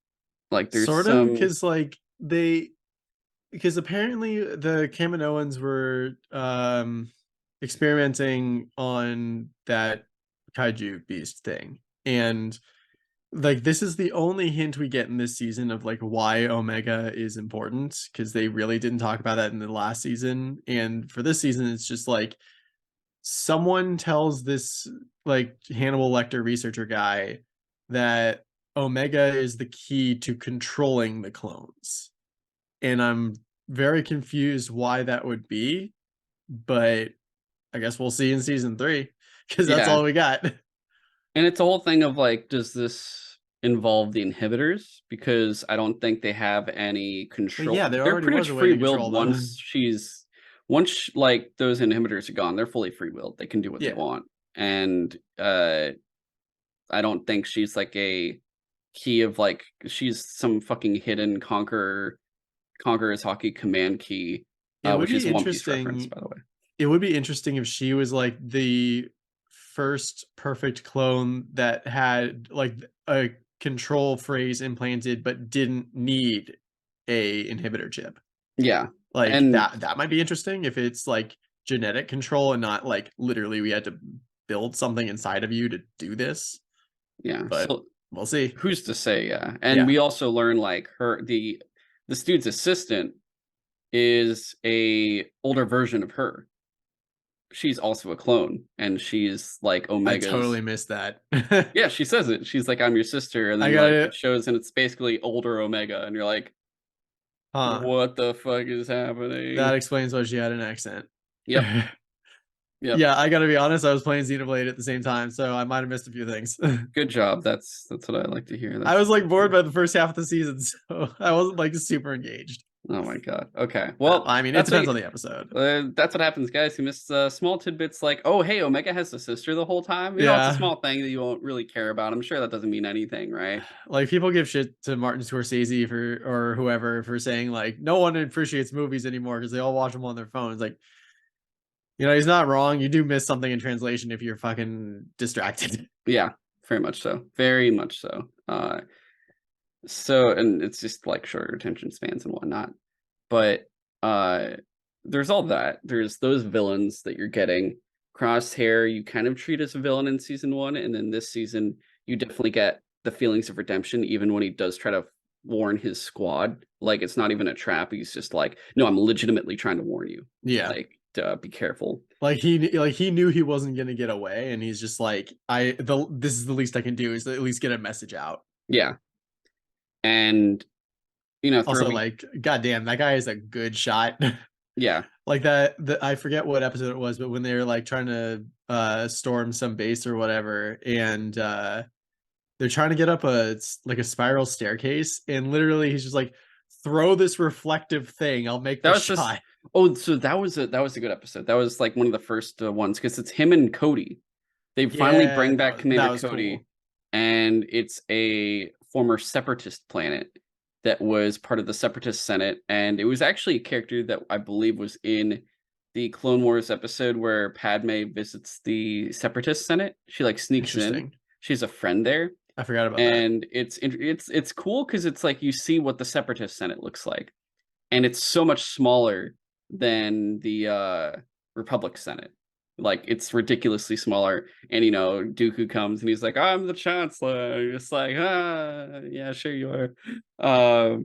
Like there's sort of, because like because apparently the Kaminoans were experimenting on that kaiju beast thing, and like this is the only hint we get in this season of like why Omega is important, because they really didn't talk about that in the last season. And for this season, it's just like someone tells this like Hannibal Lecter researcher guy that Omega is the key to controlling the clones. And I'm very confused why that would be, but I guess we'll see in season 3, because that's all we got. And it's a whole thing of like, does this involve the inhibitors? Because I don't think they have any control. Yeah, they're pretty much free-willed once like those inhibitors are gone. They're fully free-willed. They can do what they want. And I don't think she's like a key of like, she's some fucking hidden Conqueror's Hockey command key, which is a One Piece reference, by the way. It would be interesting if she was like the first perfect clone that had like a control phrase implanted but didn't need a inhibitor chip. Yeah. Like that might be interesting if it's like genetic control and not like literally we had to build something inside of you to do this. Yeah. But so, we'll see. Who's to say? Yeah. And we also learn like this dude's assistant is a older version of her. She's also a clone, and she's like Omega's. I totally missed that. Yeah, she says it. She's like, I'm your sister. And then it shows, and it's basically older Omega. And you're like, what the fuck is happening? That explains why she had an accent. Yep. Yep. Yeah, I gotta be honest, I was playing Xenoblade at the same time, so I might have missed a few things. Good job. That's what I like to hear. I was like bored by the first half of the season, so I wasn't like super engaged. Oh my god. Okay. Well, I mean, it depends on the episode. That's what happens, guys. You miss small tidbits like, oh, hey, Omega has a sister the whole time. You know, it's a small thing that you won't really care about. I'm sure that doesn't mean anything, right? Like people give shit to Martin Scorsese or whoever for saying like no one appreciates movies anymore because they all watch them on their phones. Like, you know, he's not wrong. You do miss something in translation if you're fucking distracted. Yeah, very much so. Very much so. So, and it's just like shorter attention spans and whatnot. But there's all that. There's those villains that you're getting. Crosshair, you kind of treat as a villain in season 1, and then this season you definitely get the feelings of redemption, even when he does try to warn his squad. Like it's not even a trap. He's just like, no, I'm legitimately trying to warn you. Yeah. Like be careful. Like he knew he wasn't gonna get away, and he's just like, this is the least I can do is at least get a message out. Yeah. And you know, also like, goddamn, that guy is a good shot. Yeah, Like that, I forget what episode it was, but when they were like trying to storm some base or whatever, and they're trying to get up like a spiral staircase, and literally he's just like, throw this reflective thing, I'll make that the was just. shot. Oh, so that was a good episode. That was like one of the first ones because it's him and Cody. They finally Yeah, bring back that Commander was Cody, cool. and it's a former Separatist planet that was part of the Separatist Senate, and it was actually a character that I believe was in the Clone Wars episode where Padme visits the Separatist Senate. She like sneaks in. Interesting. She's a friend there, I forgot about that. and it's cool because it's like you see what the Separatist Senate looks like, and it's so much smaller than the Republic Senate. Like it's ridiculously smaller, and Dooku comes and he's like, "I'm the Chancellor." It's like, yeah, sure you are.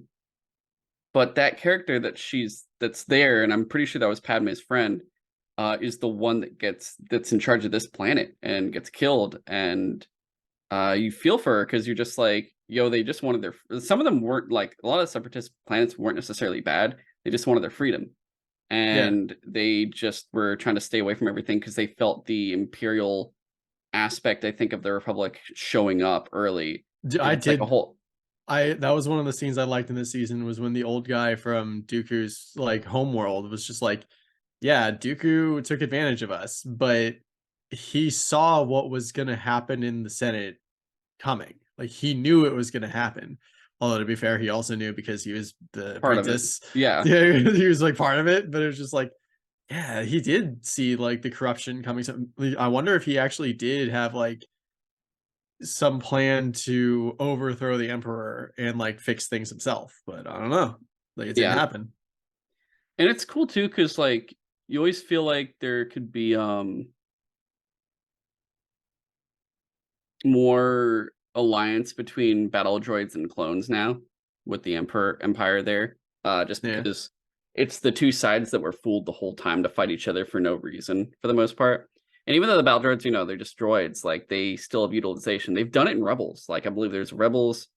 But that character that's there, and I'm pretty sure that was Padme's friend, is the one that's in charge of this planet and gets killed, and you feel for her because you're just like, yo, they just wanted their. Some of them weren't like a lot of separatist planets weren't necessarily bad. They just wanted their freedom, Yeah. and they just were trying to stay away from everything because they felt the imperial aspect, I think, of the Republic showing up early. I It's like a did. whole. I That was one of the scenes I liked in this season, was when the old guy from Dooku's like homeworld was just like, yeah, Dooku took advantage of us, but he saw what was gonna happen in the Senate coming. Like he knew it was gonna happen. Although to be fair, he also knew because he was the Part of it. apprentice. Yeah. Yeah, he was like part of it, but it was just like, yeah, he did see like the corruption coming. So I wonder if he actually did have like some plan to overthrow the emperor and like fix things himself, but I don't know. Like it didn't Yeah. happen. And it's cool too, because like you always feel like there could be more alliance between battle droids and clones now with the empire there. Just Yeah. because it's the two sides that were fooled the whole time to fight each other for no reason for the most part. And even though the battle droids, they're just droids, like they still have utilization. They've done it in Rebels. Like I believe there's Rebels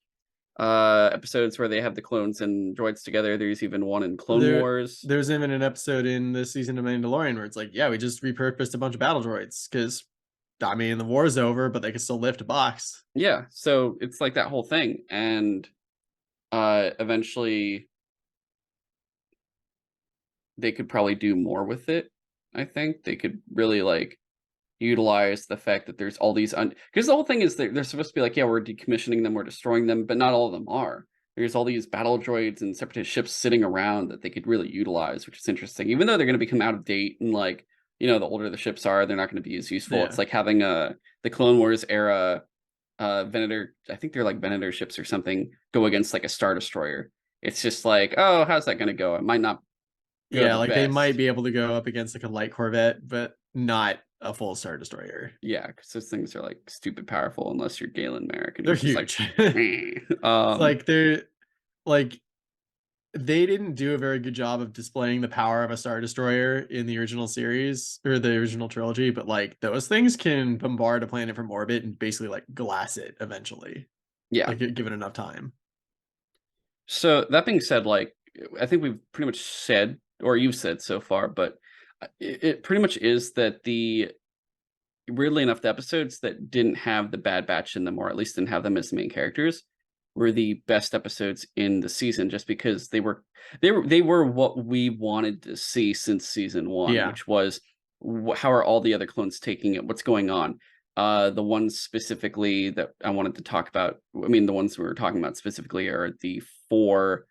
episodes where they have the clones and droids together. There's even one in Clone Wars. There's even an episode in this season of Mandalorian where it's like, yeah, we just repurposed a bunch of battle droids because I mean the war's over, but they can still lift a box. Yeah, so it's like that whole thing. And eventually they could probably do more with it. I think they could really like utilize the fact that there's all these because the whole thing is they're supposed to be like, yeah, we're decommissioning them, we're destroying them, but not all of them are. There's all these battle droids and separatist ships sitting around that they could really utilize, which is interesting. Even though they're going to become out of date and like, the older the ships are, they're not going to be as useful. It's Yeah. like having the Clone Wars era Venator, I think they're like Venator ships or something, go against like a Star Destroyer. It's just like, oh, how's that going to go? It might not go Yeah, the like they might best. be able to go up against like a light corvette, but not a full Star Destroyer. Yeah, because those things are like stupid powerful unless you're Galen Merrick and They're he's just like, huge. "Eh." It's like they're like they didn't do a very good job of displaying the power of a Star Destroyer in the original series or the original trilogy, but like those things can bombard a planet from orbit and basically like glass it eventually, Yeah. like given enough time. So that being said, like I think we've pretty much said, or you've said so far, but it pretty much is that the weirdly enough, the episodes that didn't have the Bad Batch in them, or at least didn't have them as the main characters, were the best episodes in the season, just because they were what we wanted to see since season one, Yeah. which was how are all the other clones taking it? What's going on? The ones specifically that I wanted to talk about, I mean, the ones we were talking about specifically are the four,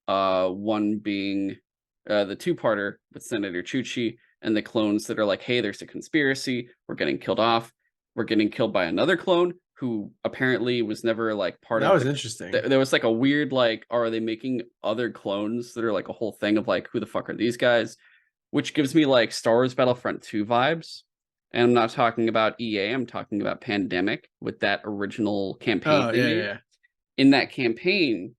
one being the two-parter with Senator Chuchi, and the clones that are like, hey, there's a conspiracy, we're getting killed off, we're getting killed by another clone who apparently was never like part That of was interesting. there was like a weird like, are they making other clones that are like a whole thing of like, who the fuck are these guys, which gives me like Star Wars Battlefront 2 vibes. And I'm not talking about EA, I'm talking about Pandemic with that original campaign Oh, they yeah, yeah, made. yeah. In that campaign,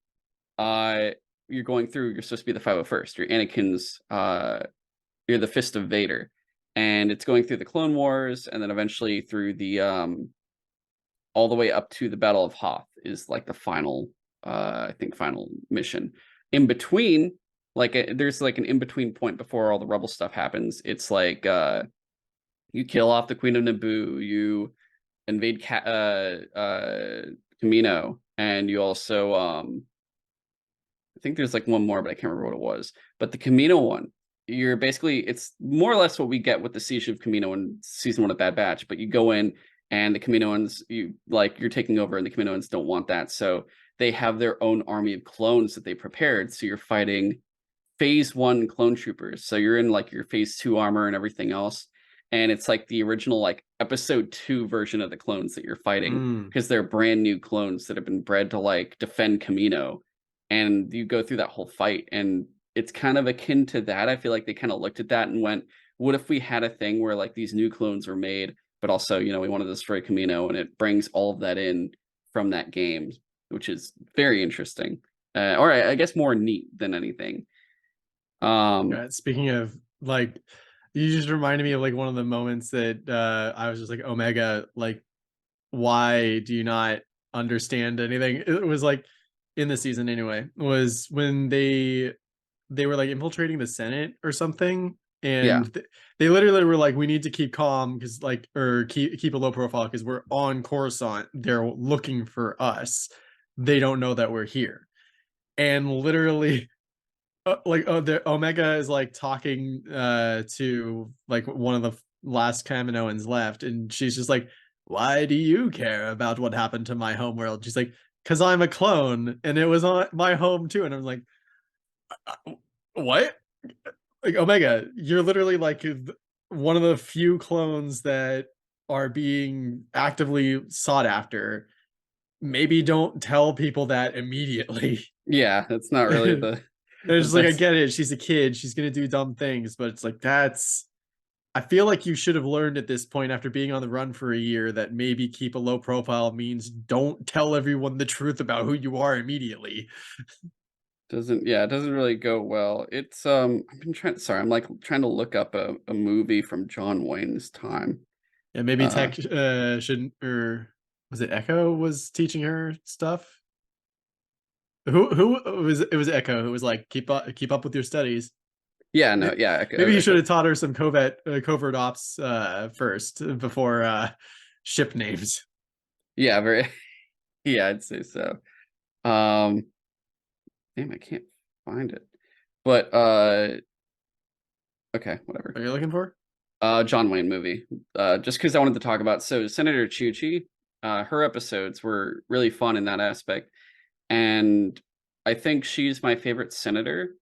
uh you're going through, you're supposed to be the 501st, you're Anakin's you're the Fist of Vader, and it's going through the Clone Wars, and then eventually through the all the way up to the Battle of Hoth is like the final, I think, final mission. In between, Like there's like an in-between point before all the rebel stuff happens. It's like you kill off the Queen of Naboo, you invade Camino, and you also I think there's like one more, but I can't remember what it was. But the Camino one, you're basically, it's more or less what we get with the Siege of Camino in season 1 of Bad Batch. But you go in and the Caminoans, you're taking over, and the Caminoans don't want that, so they have their own army of clones that they prepared. So you're fighting phase 1 clone troopers. So you're in like your phase 2 armor and everything else. And it's like the original like episode 2 version of the clones that you're fighting, because they're brand new clones that have been bred to like defend Camino. And you go through that whole fight, and it's kind of akin to that. I feel like they kind of looked at that and went, what if we had a thing where like these new clones were made, but also, we want to destroy Camino, and it brings all of that in from that game, which is very interesting. Or I guess more neat than anything. Speaking of like, you just reminded me of like one of the moments that I was just like, Omega, like, why do you not understand anything? It was like in the season anyway, was when they were like infiltrating the Senate or something, Yeah. and they literally were like, we need to keep calm because like, or keep a low profile because we're on Coruscant. They're looking for us. They don't know that we're here. And literally the Omega is like talking to like one of the last Kaminoans left, and she's just like, why do you care about what happened to my home world? She's like, because I'm a clone and it was on my home too. And I'm like, what? Like, Omega, you're literally like one of the few clones that are being actively sought after. Maybe don't tell people that immediately. Yeah, it's not really And the it's the just like, I best. get it. She's a kid. She's gonna do dumb things, but it's like I feel like you should have learned at this point after being on the run for a year that maybe keep a low profile means don't tell everyone the truth about who you are immediately. It doesn't really go well. It's I've been trying sorry, I'm like trying to look up a movie from John Wayne's time. And maybe Uh Tech shouldn't, or was it Echo was teaching her stuff? Who was it? Was Echo who was like, keep up with your studies. yeah, no, yeah, Maybe you should have taught her some covert ops first before ship names. yeah, very yeah, I'd say so. Um damn, I can't find it. But okay, whatever. Are you looking for? John Wayne movie. Just because I wanted to talk about, so Senator Chuchi, her episodes were really fun in that aspect. And I think she's my favorite senator,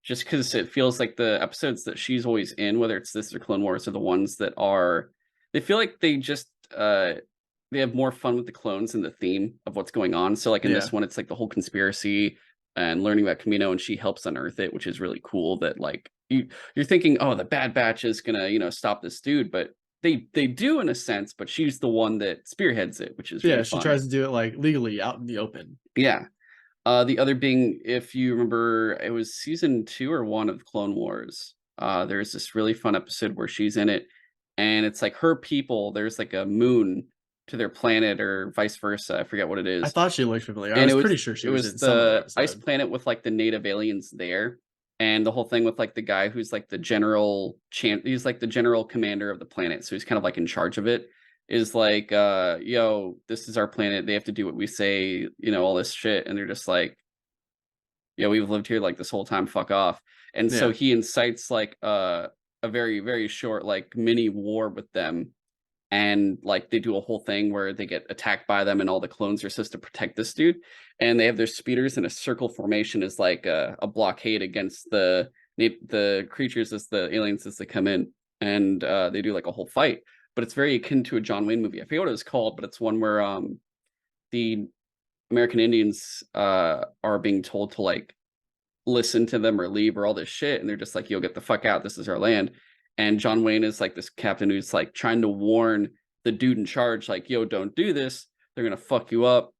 just because it feels like the episodes that she's always in, whether it's this or Clone Wars, are the ones that are, they feel like they just they have more fun with the clones and the theme of what's going on. So like in Yeah. this one, it's like the whole conspiracy and learning about Camino, and she helps unearth it, which is really cool. That like you're thinking, oh, the Bad Batch is gonna stop this dude, but they do in a sense, but she's the one that spearheads it, which is really Yeah, she fun. tries to do it like legally out in the open. Yeah. The other being, if you remember, it was season 2 or 1 of Clone Wars. There's this really fun episode where she's in it, and it's like her people, there's like a moon to their planet or vice versa. I forget what it I is. thought she looked familiar. I And was pretty sure it she was was in some other the ice episode. planet with like the native aliens there. And the whole thing with like the guy who's like the general he's like the general commander of the planet. So he's kind of like in charge of it, is like, yo, this is our planet. They have to do what we say, all this shit. And they're just like, yeah, we've lived here like this whole time, fuck off. And so Yeah. he incites like a very, very short like mini war with them. And like they do a whole thing where they get attacked by them, and all the clones are supposed to protect this dude. And they have their speeders in a circle formation as like a blockade against the creatures, as the aliens, as they come in. And they do like a whole fight. But it's very akin to a John Wayne movie. I forget what it was called, but it's one where the American Indians are being told to like listen to them or leave or all this shit, and they're just like, yo, get the fuck out, this is our land. And John Wayne is like this captain who's like trying to warn the dude in charge, like, yo, don't do this, they're gonna fuck you up.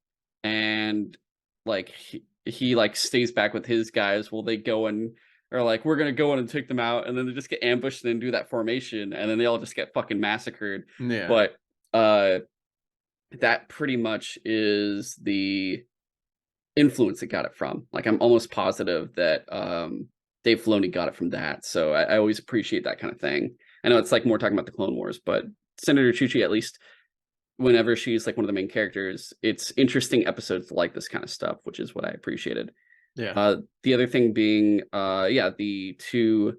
And like he like stays back with his guys while they go and are like, we're gonna go in and take them out, and then they just get ambushed and then do that formation, and then they all just get fucking massacred. Yeah. But that pretty much is the influence it got it from. Like I'm almost positive that Dave Filoni got it from that. So I always appreciate that kind of thing. I know it's like more talking about the Clone Wars, but Senator Chuchi, at least whenever she's like one of the main characters, it's interesting episodes like this kind of stuff, which is what I appreciated. Yeah. The other thing being, the two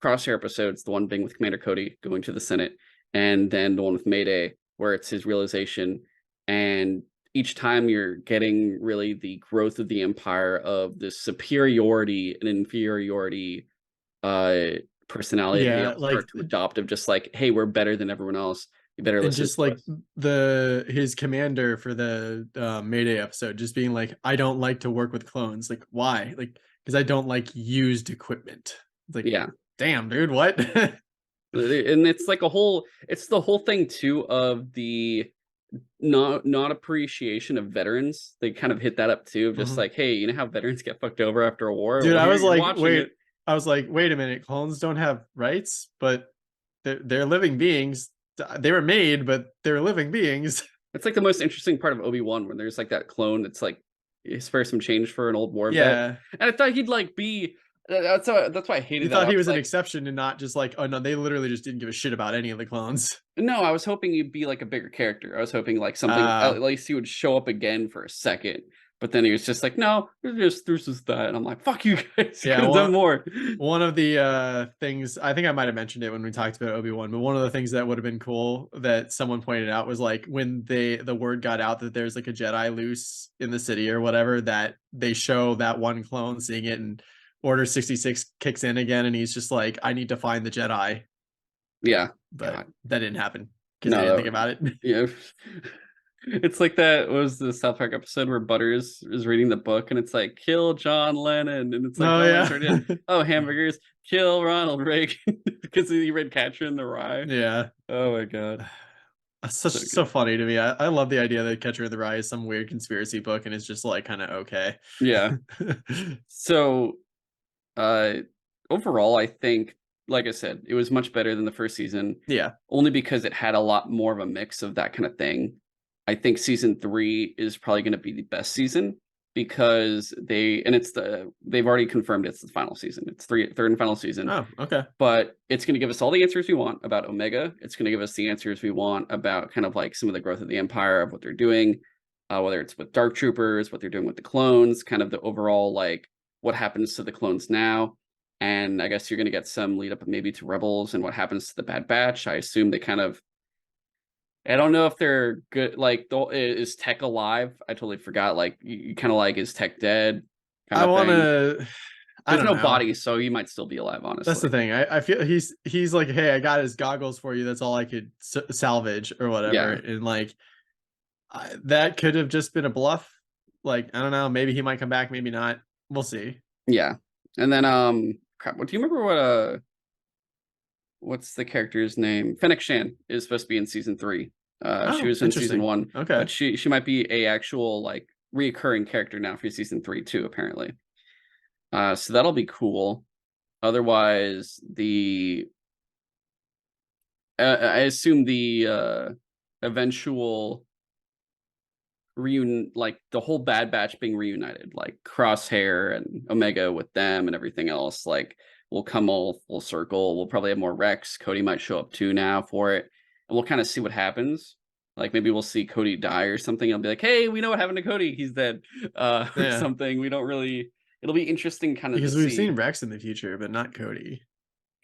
Crosshair episodes, the one being with Commander Cody going to the Senate, and then the one with Mayday, where it's his realization. And each time you're getting really the growth of the Empire, of the superiority and inferiority personality they Yeah, all like, start to adopt, of just like, hey, we're better than everyone else. You better and listen just to like us. his commander for the Mayday episode just being like, I don't like to work with clones. Like, why? Like, because I don't like used equipment. It's like, Yeah. damn, dude, what? And it's like it's the whole thing too of the not appreciation of veterans. They kind of hit that up too, of just Mhm. like, hey, you know how veterans get fucked over after a war? Dude, Well, here you're watching it. I was like, wait a minute, clones don't have rights, but they're living beings. They were made, but they're living beings. It's like the most interesting part of Obi-Wan, when there's like that clone that's like his first some change for an old war vet. Yeah. And I thought he'd like be that's why I You hated that. thought I he was was an like, exception and not just like, oh no, they literally just didn't give a shit about any of the clones. no, I was hoping he'd be like a bigger character. I was hoping like something, Uh at least he would show up again for a second. But then he was just like, no, there's just that. And I'm like, fuck you guys, you yeah, could have done more. one of the things, I think I might have mentioned it when we talked about Obi-Wan, but one of the things that would have been cool that someone pointed out was like when the word got out that there's like a Jedi loose in the city or whatever, that they show that one clone seeing it, and Order 66 kicks in again and he's just like, I need to find the Jedi. Yeah. But God. that didn't happen because they No, didn't think about it. yeah. It's like that, what was the South Park episode where Butters is reading the book and it's like, kill John Lennon. And it's like, Oh John Lennon's yeah. already dead. Oh, hamburgers, kill Ronald Reagan. Because he read Catcher in the Rye. Yeah. Oh my God. That's So so good. funny to me. I love the idea that Catcher in the Rye is some weird conspiracy book and it's just like kind of okay. Yeah. So uh overall, I think, like I said, it was much better than the first season, Yeah. only because it had a lot more of a mix of that kind of thing. I think season 3 is probably going to be the best season, because they've already confirmed it's the final season. It's third and final season. Oh, okay. But it's going to give us all the answers we want about Omega. It's going to give us the answers we want about kind of like some of the growth of the Empire, of what they're doing, whether it's with Dark Troopers, what they're doing with the clones, kind of the overall like what happens to the clones now. And I guess you're going to get some lead up maybe to Rebels and what happens to the Bad Batch. I assume they kind of, I don't know if they're good. Like, is Tech alive? I totally forgot. Like, you kind of like, is Tech dead? Kind I of want thing. to, I There's don't no know. body, so he might still be alive, That's the honestly. thing. I feel he's like, hey, I got his goggles for you. That's all I could salvage or whatever. Yeah, And like that could have just been a bluff. Like, I don't know. Maybe he might come back. Maybe not. We'll see. yeah. And then, crap. What do you remember? What's the character's name? Fennec Shan is supposed to be in season 3. She Oh, was in season interesting. 1, Okay. but she might be a actual like reoccurring character now for season 3 too, apparently. So that'll be cool. Otherwise, I assume the eventual like the whole Bad Batch being reunited, like Crosshair and Omega with them and everything else, like will come all full circle. We'll probably have more Rex. Cody might show up too now for it, and we'll kind of see what happens. Like maybe we'll see Cody die or something. I'll be like, hey, we know what happened to Cody. He's dead, or Yeah. something. We don't really. It'll be interesting, kind of to Because we've see. seen Rex in the future, but not Cody.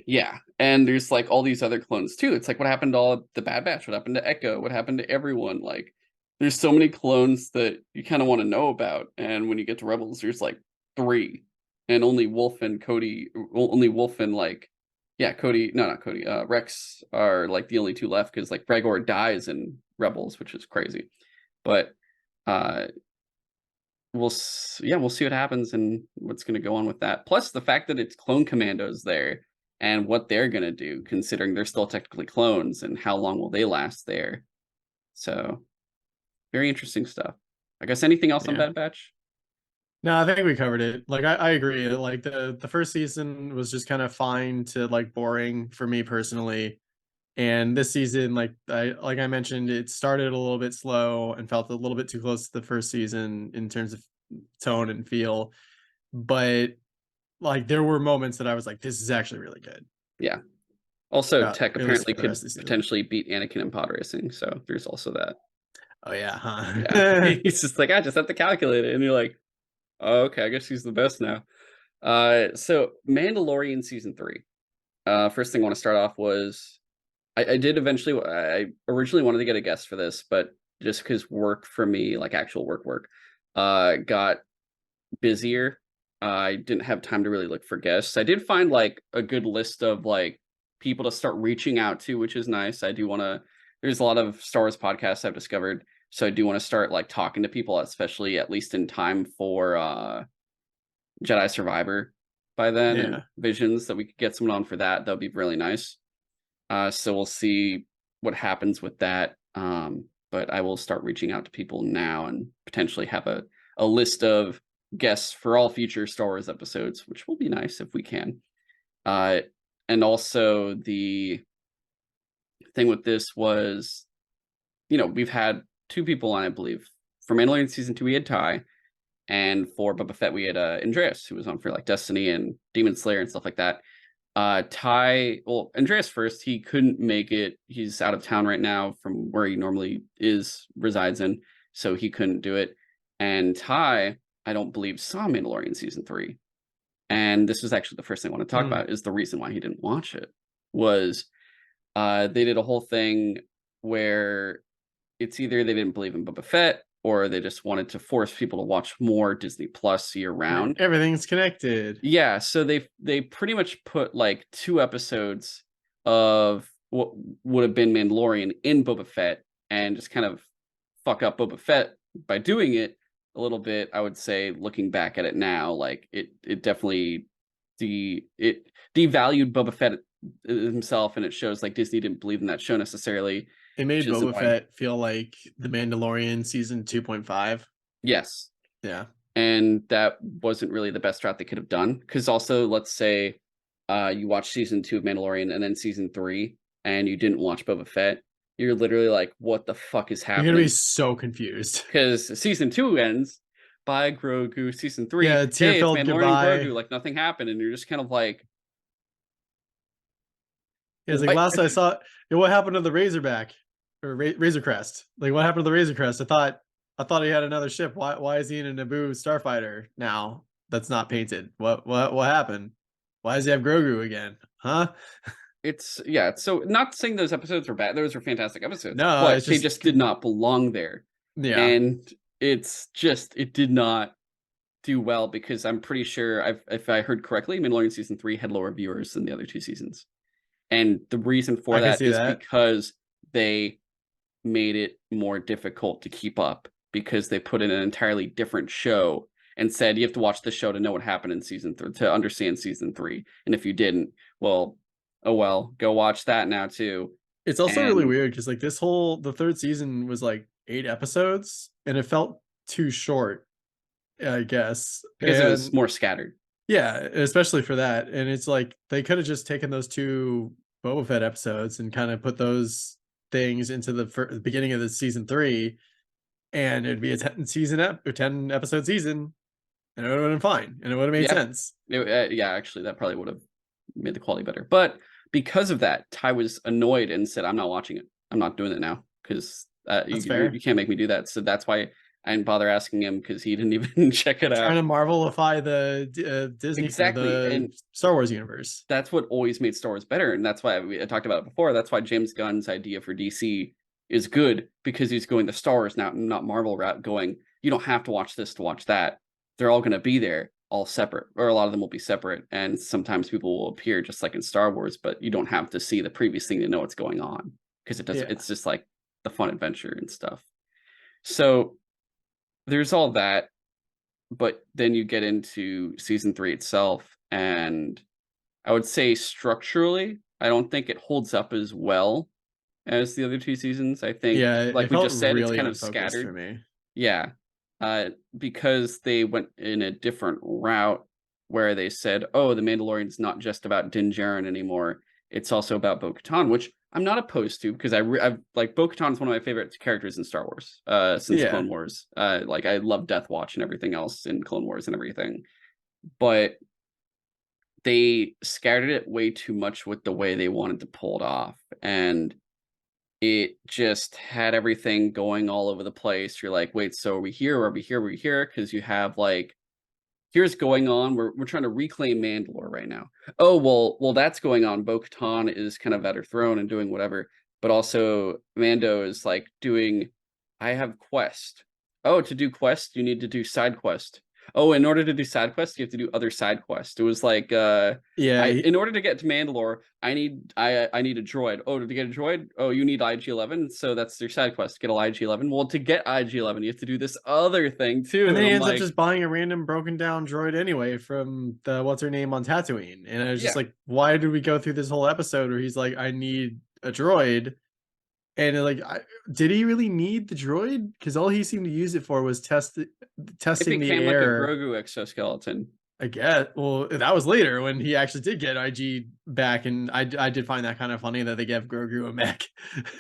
Yeah, and there's like all these other clones too. It's like what happened to all the Bad Batch? What happened to Echo? What happened to everyone? Like, there's so many clones that you kind of want to know about. And when you get to Rebels, there's like 3, and only Wolf and Cody, only Wolf and like, yeah, Cody, no, not Cody, Rex are like the only 2 left, because like Gregor dies in Rebels, which is crazy. But uh we'll we'll see what happens and what's going to go on with that. Plus the fact that it's clone commandos there, and what they're going to do, considering they're still technically clones, and how long will they last there. So very interesting stuff. I guess anything else on Yeah. Bad Batch? No, I think we covered it. Like I agree. Like the first season was just kind of fine to like boring for me personally. And this season, like I mentioned, it started a little bit slow and felt a little bit too close to the first season in terms of tone and feel. But like there were moments that I was like, this is actually really good. Yeah. Also, Tech At least apparently for the could rest of the season. potentially beat Anakin in pod racing, so there's also that. Oh yeah, Yeah, huh? he's just like, I just have to calculate it, and you're like, oh, okay, I guess he's the best now. So Mandalorian season 3. First thing I want to start off was I did eventually. I originally wanted to get a guest for this, but just because work for me, like actual work, got busier. I didn't have time to really look for guests. I did find like a good list of like people to start reaching out to, which is nice. I do want to. There's a lot of Star Wars podcasts I've discovered, so I do want to start like talking to people, especially at least in time for Jedi Survivor by then, and Yeah. Visions, that we could get someone on for that. That would be really nice. So we'll see what happens with that. But I will start reaching out to people now and potentially have a list of guests for all future Star Wars episodes, which will be nice if we can. Uh, and also the thing with this was, we've had 2 people on, I believe. For Mandalorian season 2, we had Ty, and for Boba Fett, we had Andreas, who was on for like Destiny and Demon Slayer and stuff like that. Andreas first, he couldn't make it. He's out of town right now from where he normally resides in, so he couldn't do it. And Ty, I don't believe, saw Mandalorian season 3. And this was actually the first thing I want to talk Mm. about, is the reason why he didn't watch it was they did a whole thing where it's either they didn't believe in Boba Fett, or they just wanted to force people to watch more Disney Plus year round. Everything's connected. Yeah, so they pretty much put like 2 episodes of what would have been Mandalorian in Boba Fett, and just kind of fuck up Boba Fett by doing it a little bit. I would say, looking back at it now, like it definitely it devalued Boba Fett himself, and it shows like Disney didn't believe in that show necessarily, It which made is Boba annoying. Fett feel like The Mandalorian season 2.5. Yes. Yeah. And that wasn't really the best route they could have done. Because also, let's say you watch season 2 of Mandalorian and then season 3, and you didn't watch Boba Fett, you're literally like, what the fuck is You're gonna be happening? so confused. Because season 2 ends by Grogu. Season 3, Yeah, hey, it's tear-filled Mandalorian and goodbye. Grogu, like nothing happened, and you're just kind of like, Yeah, it's like what? last I saw, yeah, what happened to the Razorback or Razor Crest? Like what happened to the Razor Crest? I thought he had another ship. Why is he in a Naboo starfighter now that's not painted? What happened? Why does he have Grogu again? Huh? It's so, not saying those episodes were bad. Those were fantastic episodes, No, but it's they just just did not belong there. yeah. And it did not do well, because I'm pretty sure, if I heard correctly, Mandalorian season 3 had lower viewers than the other 2 seasons. And the reason for I can that see is that. because they made it more difficult to keep up, because they put in an entirely different show and said you have to watch the show to know what happened in season 3 to understand season 3. And if you didn't, well, oh well, go watch that now too. It's also really And weird because like the third season was like 8 episodes and it felt too short, I guess. because it was And more scattered. yeah, especially for that. And it's like they could have just taken those 2 Boba Fett episodes and kind of put those things into the beginning of the season 3, and it'd be a 10 season or 10 episode season, and it would have been fine, and it would have made Yeah, sense. yeah, actually, that probably would have made the quality better. But because of that, Ty was annoyed and said, "I'm not watching it. I'm not doing it now, because That's you fair. can't make me do that." So that's why I didn't bother asking him, because he didn't even check it Trying out. to Marvelify the Disney or Exactly, the and Star Wars universe. that's what always made Star Wars better, and that's why I talked about it before. That's why James Gunn's idea for DC is good, because he's going the Star Wars now, not Marvel route. Going, you don't have to watch this to watch that. They're all going to be there, all separate, or a lot of them will be separate. And sometimes people will appear just like in Star Wars, but you don't have to see the previous thing to know what's going on, because it does. Yeah. It's just like the fun adventure and stuff. So there's all that, but then you get into season 3 itself, and I would say structurally, I don't think it holds up as well as the other 2 seasons. I think, Yeah, like it we felt just said, it's really kind of unfocused for scattered. me. Yeah, because they went in a different route, where they said, "Oh, the Mandalorian's not just about Din Djarin anymore. It's also about Bo-Katan," which I'm not opposed to, because I've like, Bo-Katan is one of my favorite characters in Star Wars since Yeah. Clone Wars. Like, I love Death Watch and everything else in Clone Wars and everything, but they scattered it way too much with the way they wanted to pull it off, and it just had everything going all over the place. You're like, "Wait, so are we here? Are we here? Are we here?" Because you have, like, here's going on. We're trying to reclaim Mandalore right now. Oh, well, that's going on. Bo-Katan is kind of at her throne and doing whatever, but also Mando is like doing. I have quest. Oh, to do quest, you need to do side quest. Oh, in order to do side quest, you have to do other side quest. It was like, Yeah, in order to get to Mandalore, I need a droid. Oh, to get a droid, oh, you need IG-11, so that's your side quest. Get a IG-11. Well, to get IG-11, you have to do this other thing too, and then and he I'm ends up like, just buying a random broken down droid anyway from the what's her name on Tatooine. And I was just yeah. like, why did we go through this whole episode where he's like, I need a droid? And like, did he really need the droid? Because all he seemed to use it for was It testing the became like a air. Grogu exoskeleton. I guess. Well, that was later when he actually did get IG back, and I did find that kind of funny that they gave Grogu a mech.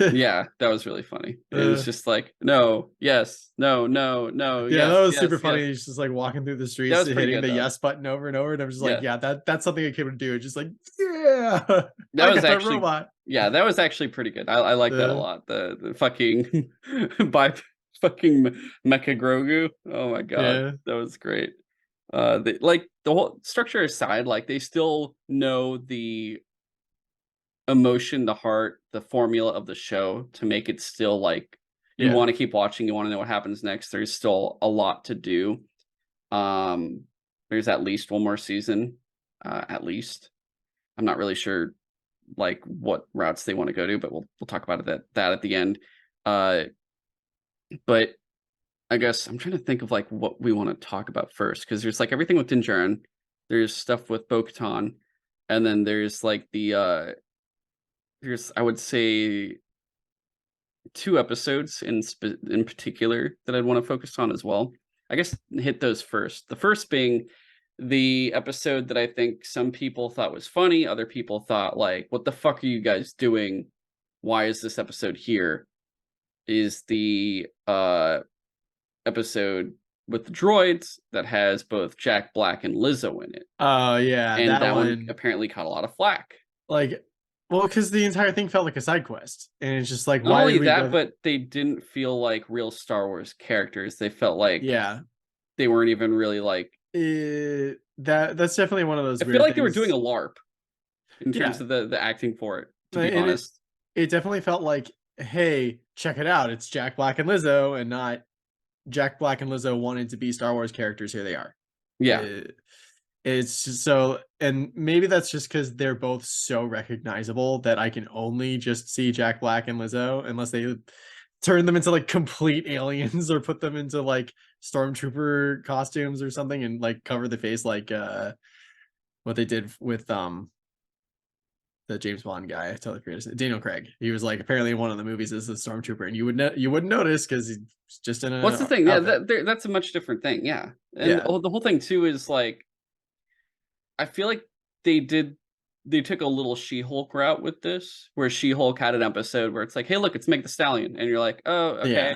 Yeah, that was really funny. It was uh, just like, no, yes, no, no, no, yeah, that yes, was super yes, funny. yes. He's just like walking through the That streets, was pretty hitting good the though. yes button over and over, and I'm just like, Yeah, yeah, that's something a kid would do. Just like, yeah, that I was got the actually, robot. yeah, that was actually pretty good. I like that a Uh, lot. The fucking by fucking Mecha Grogu. Oh my god, yeah, that was great. Like the whole structure aside, like they still know the emotion, the heart, the formula of the show to make it still like you yeah, want to keep watching, you want to know what happens next. There's still a lot to do. Um, there's at least one more season, at least. I'm not really sure like what routes they want to go to, but we'll talk about that at the end. Uh, but I guess I'm trying to think of like what we want to talk about first because there's like everything with Din Djarin, there's stuff with Bo-Katan, and then there's like there's I would say two episodes in particular that I'd want to focus on as well. I guess hit those first. The first being the episode that I think some people thought was funny, other people thought like, "What the fuck are you guys doing? Why is this episode here?" Is the episode with the droids that has both Jack Black and Lizzo in it, oh yeah, and that that one one. apparently caught a lot of flack. Like, well, because the entire thing felt like a side quest, and it's just like, Not why did only we that, go? but they didn't feel like real Star Wars characters. They felt like Yeah, they weren't even really like. that's definitely one of those I feel weird like they were doing a things. LARP in terms Yeah, of the acting for it, to be and honest. it definitely felt like, hey, check it out, it's Jack Black and Lizzo, and not Jack Black and Lizzo wanted to be Star Wars characters. Here they are. Yeah. Uh, it's just so, and maybe that's just because they're both so recognizable that I can only just see Jack Black and Lizzo, unless they turn them into like complete aliens or put them into like stormtrooper costumes or something and like cover the face like what they did with the James Bond guy. I totally forget his name. Daniel Craig. He was like apparently in one of the movies as a stormtrooper, and you wouldn't notice because he's just in What's the an thing? Yeah, outfit. that's a much different thing. Yeah, and Yeah, the whole thing too is like I feel like they did they took a little She-Hulk route with this, where She-Hulk had an episode where it's like, "Hey, look, it's Meg the Stallion," and you're like, "Oh, okay." yeah.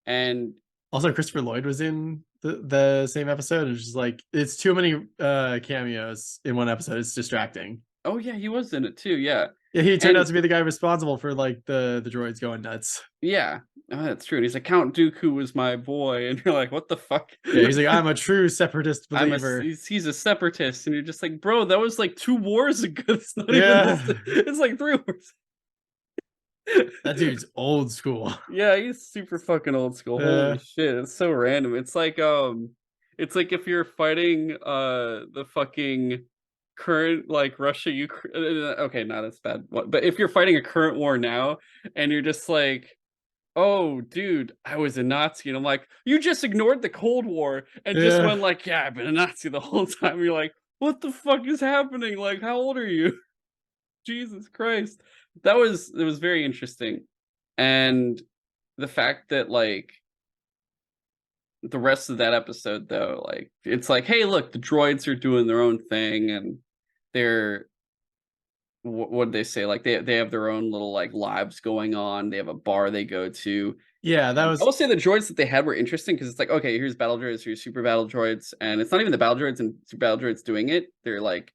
And Also, Christopher Lloyd was in the same episode. It's just like it's too many cameos in one episode. It's distracting. oh yeah, he was in it too. Yeah, Yeah, he turned out and to be the guy responsible for like the droids going nuts. yeah, that's true. And he's like, "Count Dooku was my boy," and you're like, "What the fuck?" Yeah, he's like, I'm a true separatist believer. He's a separatist, and you're just like, bro, that was like 2 wars ago. It's not even this. Yeah, It's like 3 wars. that dude's old school. Yeah, he's super fucking old school. Holy Uh, shit, it's so random. It's like if you're fighting the fucking current like Russia Ukraine. Okay, no, that's bad. But if you're fighting a current war now, and you're just like, oh, dude, I was a Nazi. And I'm like, you just ignored the Cold War and just yeah, went like, yeah, I've been a Nazi the whole time. You're like, what the fuck is happening? Like, how old are you? Jesus Christ. It was very interesting. And the fact that like the rest of that episode though, like it's like, hey, look, the droids are doing their own thing and they're what they say? Like they have their own little like lives going on. They have a bar they go to. yeah. That And I was will say the droids that they had were interesting because it's like, okay, here's battle droids, here's super battle droids, and it's not even the battle droids and super battle droids doing it. They're like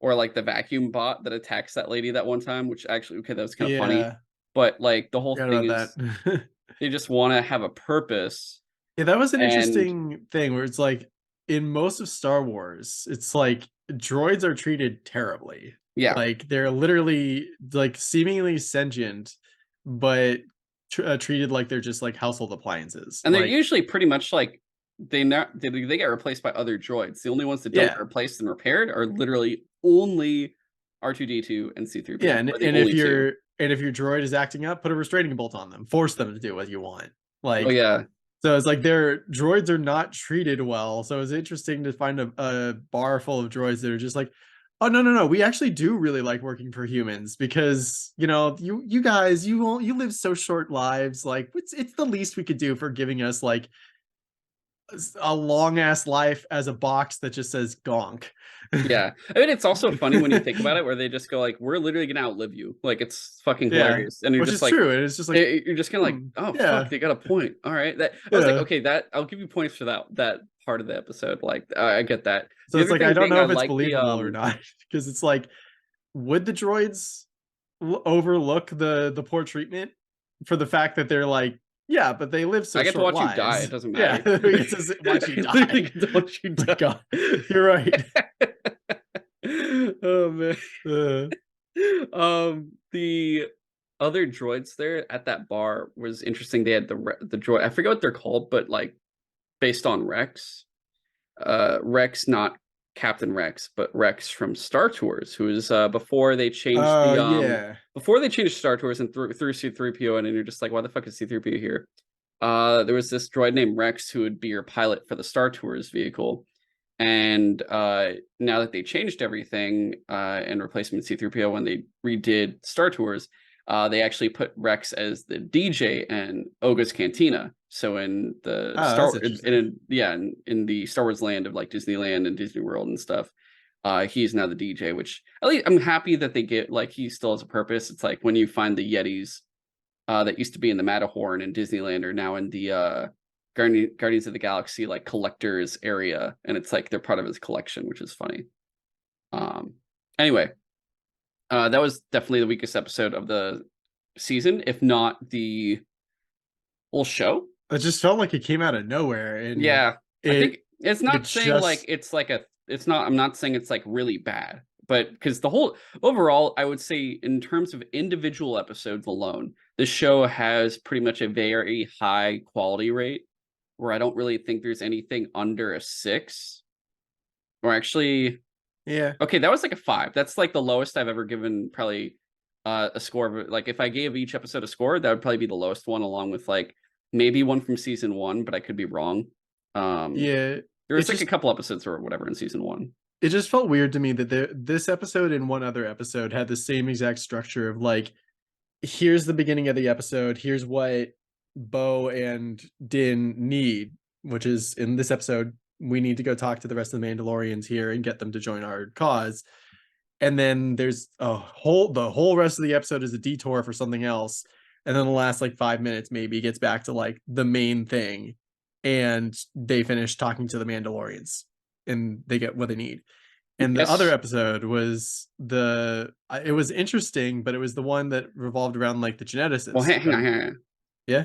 or like the vacuum bot that attacks that lady that one time, which actually, okay, that was kind of funny. Yeah. But like the whole Forgot thing about is that. they just want to have a purpose. Yeah, that was an And interesting thing where it's like in most of Star Wars, it's like droids are treated terribly. yeah, Like they're literally like seemingly sentient, but treated like they're just like household appliances. and they're Like, usually pretty much like they get replaced by other droids. The only ones that don't yeah, get replaced and repaired are literally only R2D2 and C3PO yeah, are the only two. and if your droid is acting up, put a restraining bolt on them, force them to do what you want. Oh Like, yeah, so it's like their droids are not treated well. So it's interesting to find a bar full of droids that are just like, oh no, no, no, we actually do really like working for humans because you guys you live so short lives. Like it's the least we could do for giving us like a long ass life as a box that just says gonk. yeah. I mean, it's also funny when you think about it, where they just go like, "We're literally gonna outlive you." Like it's fucking Yeah, hilarious, and you're which just is like, true. And it's just like, you're just kind of like, "Oh fuck, yeah, they got a point." All right, that I was like, yeah. okay, that I'll give you points for that part of the episode. Like I get that. So The it's other like I thing don't being, know I if it's like the believable or not because it's like, would the droids overlook the poor treatment for the fact that they're like, yeah, but they live I so get to short watch you die. It lives. doesn't Yeah, matter. we get to watch you I literally die. get to watch you My die. God, you're right. Oh man. Uh, The other droids there at that bar was interesting. They had the droid. I forget what they're called, but like based on Rex. Rex, not Captain Rex, but Rex from Star Tours, who is before they changed oh the yeah. before they changed Star Tours and threw C3PO in, and you're just like, why the fuck is C3PO here? There was this droid named Rex who would be your pilot for the Star Tours vehicle. And now that they changed everything and replaced him with C3PO when they redid Star Tours, they actually put Rex as the DJ and Oga's Cantina. So in the Oh, that's interesting. in the Star Wars land of like Disneyland and Disney World and stuff, he's now the DJ. Which at least I'm happy that they get, like, he still has a purpose. It's like when you find the Yetis that used to be in the Matterhorn in Disneyland are now in the Guardians of the Galaxy like collectors area, and it's like they're part of his collection, which is funny. Um, anyway, that was definitely the weakest episode of the season, if not the whole show. It just felt like it came out of nowhere, and Yeah, I it think it's it not saying like just it's like a. It's not. I'm not saying it's like really bad, but because the whole overall, I would say in terms of individual episodes alone, the show has pretty much a very high quality rate, where I don't really think there's anything under a 6. Or actually, yeah. okay, that was like a 5. That's like the lowest I've ever given probably a score of, like, if I gave each episode a score, that would probably be the lowest one, along with like maybe one from season 1, but I could be wrong. Um Yeah, there it was like a just couple episodes or whatever in season 1. it just felt weird to me that this episode and one other episode had the same exact structure of like, here's the beginning of the episode, here's what Bo and Din need, which is in this episode, we need to go talk to the rest of the Mandalorians here and get them to join our cause. And then there's the whole rest of the episode is a detour for something else. And then the last like 5 minutes maybe gets back to like the main thing. And they finish talking to the Mandalorians and they get what they need. And the other Yes. episode was it was interesting, but it was the one that revolved around like the Well, geneticist. hang on. Yeah.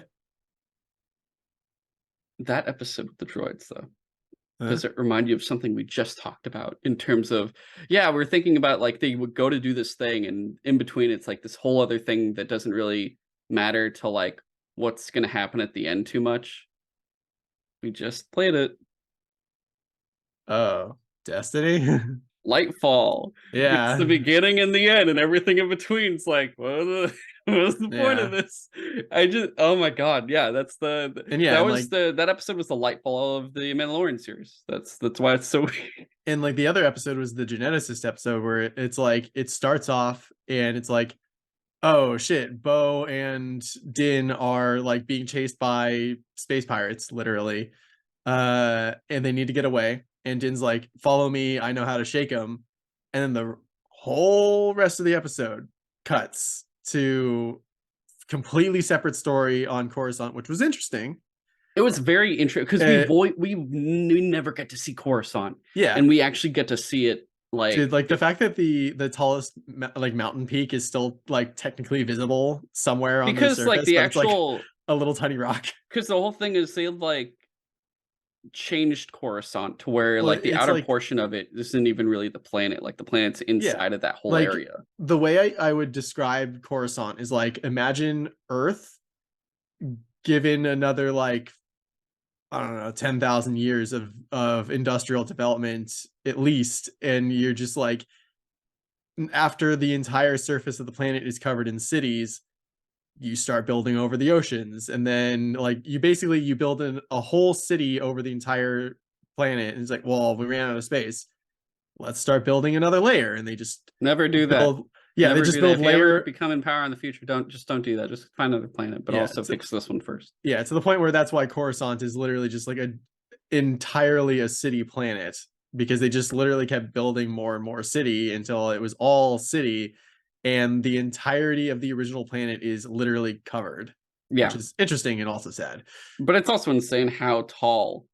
That episode with the droids, though, Huh? does it remind you of something we just talked about in terms of, yeah, we're thinking about like they would go to do this thing, and in between it's like this whole other thing that doesn't really matter to like what's going to happen at the end too much. We just played it. Oh, Destiny. Lightfall. It's the Yeah. beginning and the end, and everything in between. It's like, what's the point of Yeah. this? I just, oh my god, yeah, that's And yeah, and like that episode was the Lightfall of the Mandalorian series. That's why it's so weird. and like the other episode was the geneticist episode where it's like it starts off and it's like, oh shit, Bo and Din are like being chased by space pirates, literally. And they need to get away. And Din's like, follow me, I know how to shake them. And then the whole rest of the episode cuts to completely separate story on Coruscant, which was interesting. It was very interesting because Uh, we never get to see Coruscant, yeah, and we actually get to see it Like, Dude, like the fact that the tallest like mountain peak is still like technically visible somewhere on the because like surface, the but it's like actual, a little tiny rock. because the whole thing is they like changed Coruscant to where Well, like the it's outer like portion of it isn't even really the planet. Like the planet's yeah, inside of that whole like area. the way I would describe Coruscant is like imagine Earth given another like I don't know 10,000 years of industrial development at least, and you're just like after the entire surface of the planet is covered in cities, you start building over the oceans, and then like you basically you build a whole city over the entire planet, and it's like, well, we ran out of space, let's start building another layer, and they just Never do that. build yeah they Never just do that. build If you ever layer become in power in the future, don't do that. Just find another planet, but yeah also fix this one first. yeah to the point where that's why Coruscant is literally just like a entirely a city planet, because they just literally kept building more and more city until it was all city, and the entirety of the original planet is literally covered, which Yeah. is interesting and also sad. But it's also insane how tall,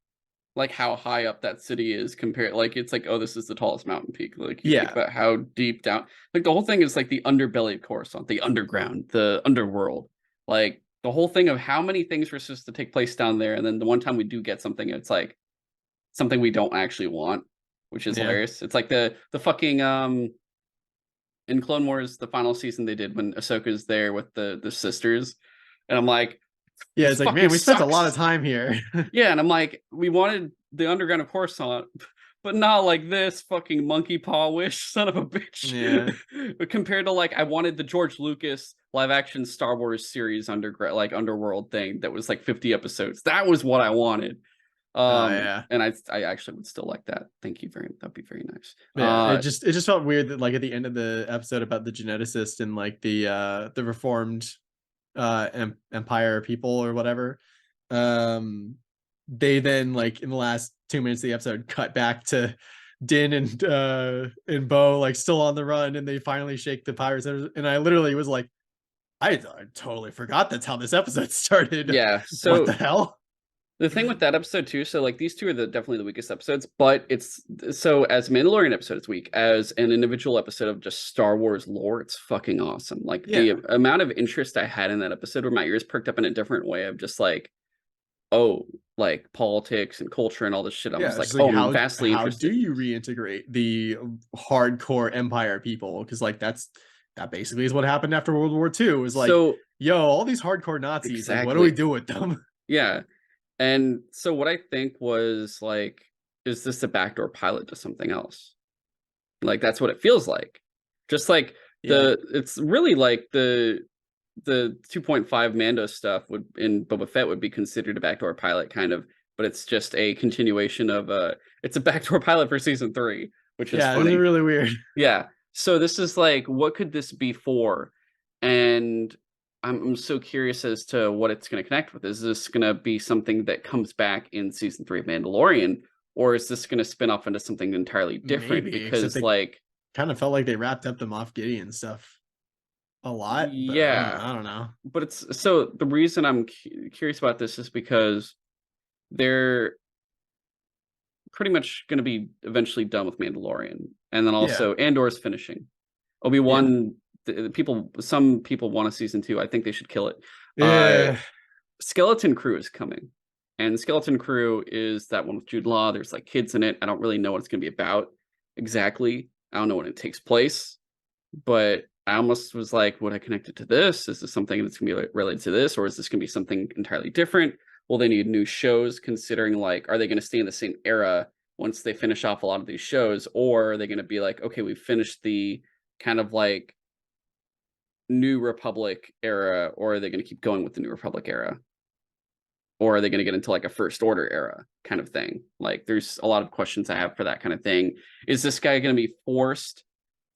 like how high up that city is compared. Like it's like, oh, this is the tallest mountain peak. Like you think Yeah, about how deep down, like the whole thing is like the underbelly of Coruscant, the underground, the underworld. Like the whole thing of how many things were supposed to take place down there, and then the one time we do get something, it's like something we don't actually want, which is yeah, hilarious. It's like the fucking in Clone Wars, the final season they did when Ahsoka's there with the sisters, and I'm like, yeah. this It's like, fucking man, we spent a lot of sucks. time here. Yeah, and I'm like, we wanted the underground of Coruscant, but not like this fucking monkey paw wish, son of a bitch. Yeah, But compared to like, I wanted the George Lucas live action Star Wars series underworld thing that was like 50 episodes. That was what I wanted. yeah, And I actually would still like that. Thank you very, that'd be very nice. yeah. It just felt weird that like at the end of the episode about the geneticist and like the reformed empire people or whatever, um they then like in the last 2 minutes of the episode cut back to Din and Bo like still on the run, and they finally shake the pirates, and I literally was like, I totally forgot that's how this episode started. Yeah. What the So hell? the thing with that episode too, so like these two are definitely the weakest episodes, but it's so as Mandalorian episode, it's weak. As an individual episode of just Star Wars lore, it's fucking awesome. Like the Yeah, amount of interest I had in that episode where my ears perked up in a different way of just like, oh, like politics and culture and all this shit. I yeah, was it's like, just like oh, I'm vastly how do interested. you reintegrate the hardcore empire people, because like that basically is what happened after World War II. It was like, So yo, all these hardcore Nazis, like what do we exactly. do with them? Yeah. And so what I think was like, is this a backdoor pilot to something else? Like that's what it feels like. Just like Yeah, it's really like the 2.5 Mando stuff would in Boba Fett would be considered a backdoor pilot kind of, but it's just a continuation of it's a backdoor pilot for season 3, which is yeah, this is funny. really weird. Yeah. So this is like, what could this be for? And I'm so curious as to what it's going to connect with. Is this going to be something that comes back in season 3 of Mandalorian, or is this going to spin off into something entirely different? Maybe, except Because they like, kind of felt like they wrapped up the Moff Gideon stuff a lot, but yeah, I don't know. but it's so the reason I'm curious about this is because they're pretty much going to be eventually done with Mandalorian, and then Yeah, also Andor's finishing. yeah, Obi-Wan, some people want a season 2. I think they should kill it. Uh, yeah, Skeleton Crew is coming, and Skeleton Crew is that one with Jude Law. There's like kids in it. I don't really know what it's going to be about exactly. I don't know when it takes place, but I almost was like, would I connect it to this? Is this something that's going to be related to this, or is this going to be something entirely different? Will they need new shows? Considering like, are they going to stay in the same era once they finish off a lot of these shows, or are they going to be like, okay, we've finished the kind of like New Republic era, or are they going to keep going with the New Republic era? Or are they going to get into like a First Order era kind of thing? Like, there's a lot of questions I have for that kind of thing. Is this guy going to be forced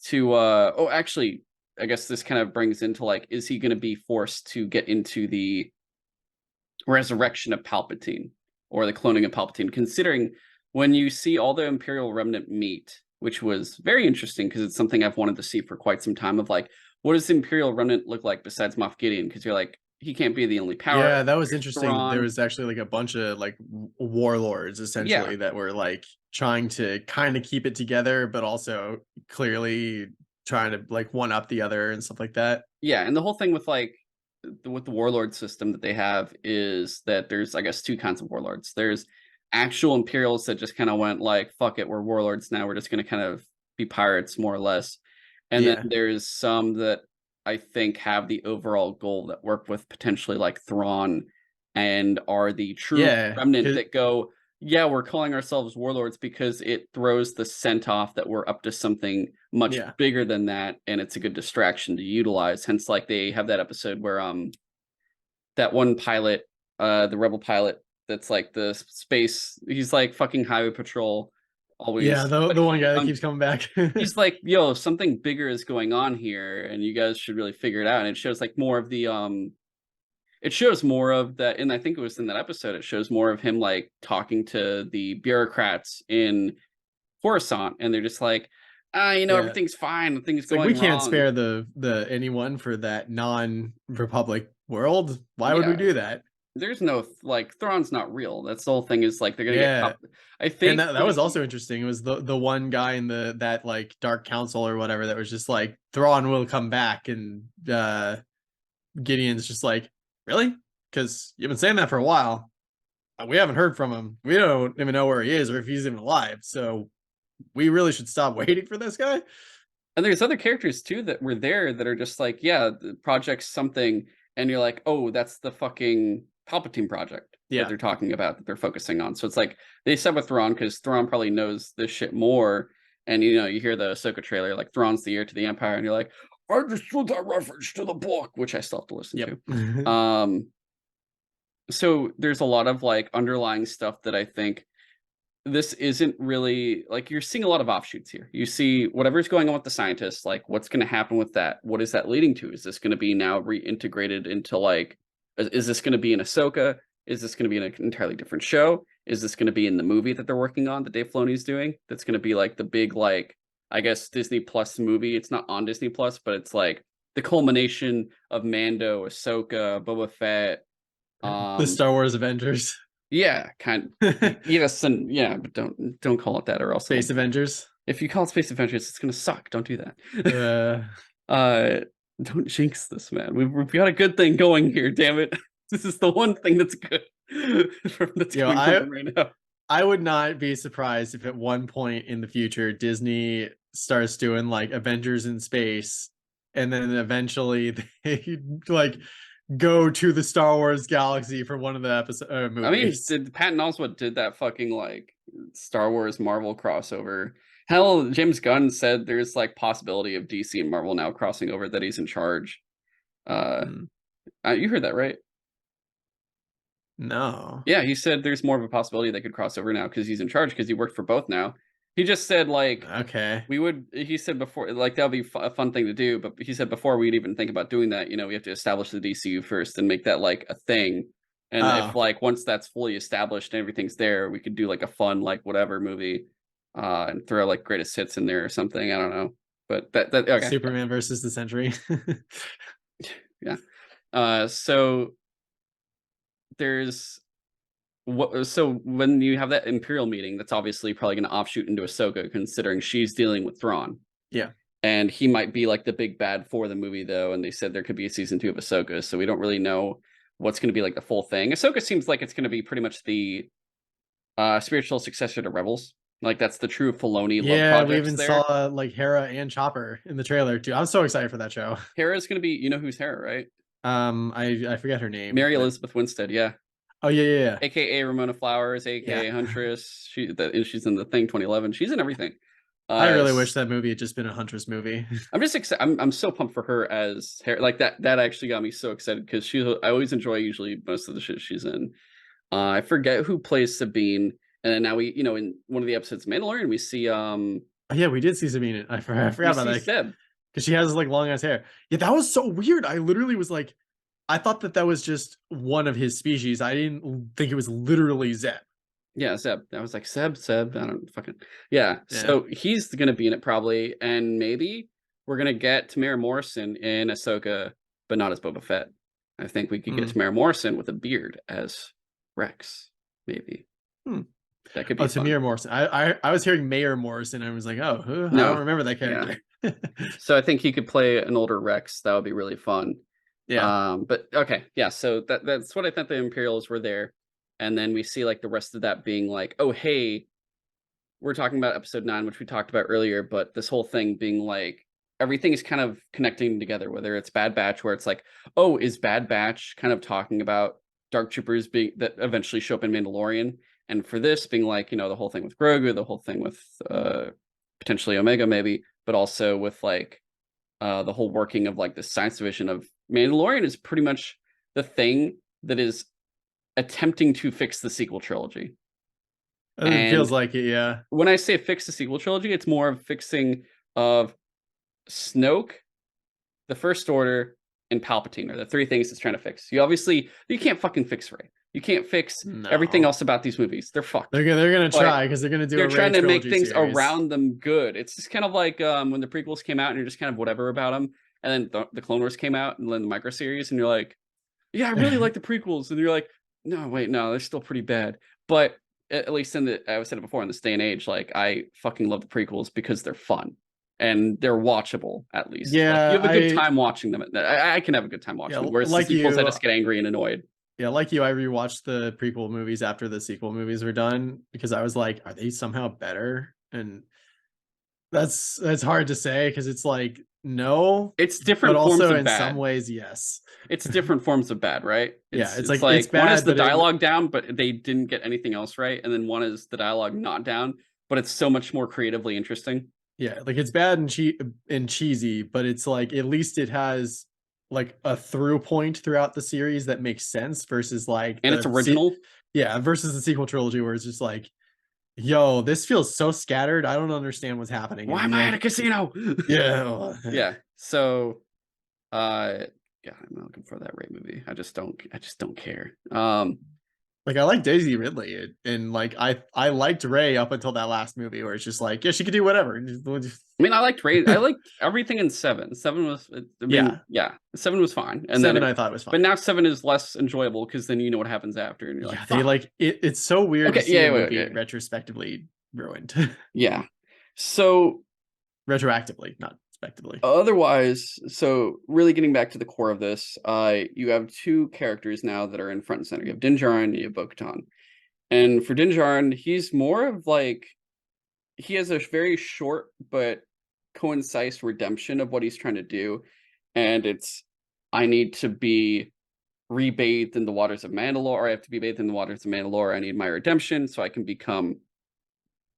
to? Oh, actually, I guess this kind of brings into like, is he going to be forced to get into the resurrection of Palpatine or the cloning of Palpatine? Considering when you see all the Imperial Remnant meet, which was very interesting because it's something I've wanted to see for quite some time. Of like, what does the Imperial Remnant look like besides Moff Gideon? Because you're like, he can't be the only power. Yeah, that was There's interesting that there Thrawn. was actually like a bunch of like warlords Yeah, essentially that were like trying to kind of keep it together, but also clearly trying to like one up the other and stuff like that. yeah, and the whole thing with like with the warlord system that they have is that there's, I guess, two kinds of warlords. There's actual Imperials that just kind of went like, "Fuck it, we're warlords now. We're just going to kind of be pirates, more or less." And then Yeah. there's some that I think have the overall goal that work with potentially like Thrawn and are the true Yeah. remnant that go, yeah, we're calling ourselves warlords because it throws the scent off that we're up to something much Yeah. bigger than that, and it's a good distraction to utilize. Hence, like they have that episode where that one pilot, the rebel pilot that's like the space, he's like fucking highway patrol Yeah, always, the but one guy that keeps coming back. he's like, yo, something bigger is going on here, and you guys should really figure it out. And it shows like more of the it shows more of that, and I think it was in that episode, it shows more of him like talking to the bureaucrats in Coruscant, and they're just like, Yeah. everything's fine, nothing's It's like we going can't wrong. spare the anyone for that non-republic world. Why would we Yeah, do that? there's no like Thrawn's not real. That's the whole thing, is like they're gonna get Yeah. I And think that was also interesting. It was the one guy in that like dark council or whatever that was just like Thrawn will come back, and Gideon's just like, really? Because you've been saying that for a while. We haven't heard from him. We don't even know where he is or if he's even alive. So we really should stop waiting for this guy. and there's other characters too that were there that are just like, yeah, the project's something, and you're like, oh, that's the fucking Palpatine project that Yeah. they're talking about, that they're focusing on. So it's like they said with Thrawn, because Thrawn probably knows this shit more. And you hear the Ahsoka trailer, like Thrawn's the heir to the Empire, and you're like, I just put that reference to the book, which I still have to listen Yep. to. So there's a lot of like underlying stuff that I think this isn't really like, you're seeing a lot of offshoots here. You see whatever's going on with the scientists, like what's going to happen with that? What is that leading to? Is this going to be now reintegrated into like, is this going to be in Ahsoka? Is this going to be in an entirely different show? Is this going to be in the movie that they're working on, that Dave Filoni's doing? That's going to be like the big, like, I guess, Disney Plus movie. It's not on Disney Plus, but it's like the culmination of Mando, Ahsoka, Boba Fett. The Um, Star Wars Avengers. yeah, kind yes, and yeah, but don't call it that, or else Space Avengers. if you call it Space Adventures, it's gonna suck. Don't do that. Uh, uh, don't jinx this, man. We've got a good thing going here. Damn it, this is the one thing that's good that's you know, coming from them right now. I would not be surprised if at one point in the future Disney starts doing like Avengers in space, and then eventually they like go to the Star Wars galaxy for one of the episode I mean, movies. did Patton Oswalt did that fucking like Star Wars Marvel crossover? Hell, James Gunn said there's like possibility of DC and Marvel now crossing over, that he's in charge. Uh, Hmm. you heard that right? No. Yeah, he said there's more of a possibility they could cross over now because he's in charge, because he worked for both now. He just said like Okay. he said before, like that would be a fun thing to do, but he said before we'd even think about doing that, we have to establish the DCU first and make that like a thing. And if Oh, like once that's fully established and everything's there, we could do like a fun like whatever movie, and throw like greatest hits in there or something. I don't know, but that okay, Superman versus the Century. yeah. So there's what, so when you have that Imperial meeting, that's obviously probably going to offshoot into Ahsoka, considering she's dealing with Thrawn. Yeah. And he might be like the big bad for the movie, though. And they said there could be a season 2 of Ahsoka, so we don't really know what's going to be like the full thing. Ahsoka seems like it's going to be pretty much the spiritual successor to Rebels. Like that's the true Filoni love Yeah, we projects even there. saw like Hera and Chopper in the trailer too. I'm so excited for that show. Hera's going to be, who's Hera, right? I forget her name, Mary but Elizabeth Winstead, yeah. oh yeah. AKA Ramona Flowers, Yeah. AKA Huntress. She's in the Thing 2011. She's in everything. I really wish that movie had just been a Huntress movie. I'm just excited. I'm so pumped for her as Hera. Like that actually got me so excited, because I always enjoy usually most of the shit she's in. I forget who plays Sabine, and then now we, in one of the episodes of Mandalorian, we see Oh, yeah, we did see Sabine. I forgot we about see that Seb. because she has like long ass hair. Yeah, that was so weird. I literally was like, I thought that was just one of his species. I didn't think it was literally Zeb. Yeah, Seb. I was like, Seb. I don't fucking, yeah. Yeah. So he's gonna be in it probably, and maybe we're gonna get Tamara Morrison in Ahsoka, but not as Boba Fett. I think we could get Tamara Morrison with a beard as Rex, maybe. That could be fun. Tamir Morrison. I was hearing Mayor Morrison. And I was like, oh, who? No. I don't remember that character. Yeah. So I think he could play an older Rex. That would be really fun. Yeah. But okay, yeah. So that's what I thought the Imperials were there, and then we see like the rest of that being like, oh hey, we're talking about episode 9, which we talked about earlier, but this whole thing being like everything is kind of connecting together. Whether it's Bad Batch, where it's like, oh, is Bad Batch kind of talking about Dark Troopers being that eventually show up in Mandalorian, and for this being like, you know, the whole thing with Grogu, the whole thing with potentially Omega, maybe, but also with like the whole working of like the science division of Mandalorian is pretty much the thing that is attempting to fix the sequel trilogy. It feels like it, yeah. When I say fix the sequel trilogy, it's more of fixing of Snoke, the First Order, and Palpatine are the 3 things it's trying to fix. You can't fucking fix Rey. You can't fix everything else about these movies. They're fucked. They're gonna try because they're gonna do. They're trying to make things around them good. It's just kind of like when the prequels came out and you're just kind of whatever about them, and then the Clone Wars came out and then the micro series, and you're like, yeah, I really like the prequels, and you're like, no, wait, no, they're still pretty bad. But at least I said it before, in this day and age, like I fucking love the prequels because they're fun and they're watchable. At least, yeah, like, you have a good time watching them. I can have a good time watching them. Whereas the sequels, I just get angry and annoyed. Yeah, like you, I rewatched the prequel movies after the sequel movies were done because I was like, are they somehow better? And that's hard to say because it's like, no, it's different but forms also of in bad. Some ways, yes. It's different forms of bad, right? It's like it's bad, one is the dialogue down, but they didn't get anything else right, and then one is the dialogue not down, but it's so much more creatively interesting. Yeah, like it's bad and cheesy, but it's like at least it has like a through point throughout the series that makes sense versus like and it's original. Versus the sequel trilogy where it's just like, yo, this feels so scattered. I don't understand what's happening. Why am I at a casino? Yeah. Yeah. So yeah, I'm looking for that Rey movie. I just don't care. Like I like Daisy Ridley and like I liked Rey up until that last movie where it's just like, yeah, she could do whatever. I mean, I liked Rey. I liked everything in 7. 7 was, yeah. 7 was fine, and 7 then I thought was fine. But now 7 is less enjoyable because then you know what happens after, and you're like, they like it's so weird to see a movie retrospectively ruined. Yeah, so retroactively, not respectively. Otherwise, so really getting back to the core of this, you have 2 characters now that are in front and center. You have Din Djarin and you have Bo-Katan. And for Din Djarin, he's more of like, he has a very short but concise redemption of what he's trying to do. And it's, I need to be rebathed in the waters of Mandalore, or I have to be bathed in the waters of Mandalore. I need my redemption so I can become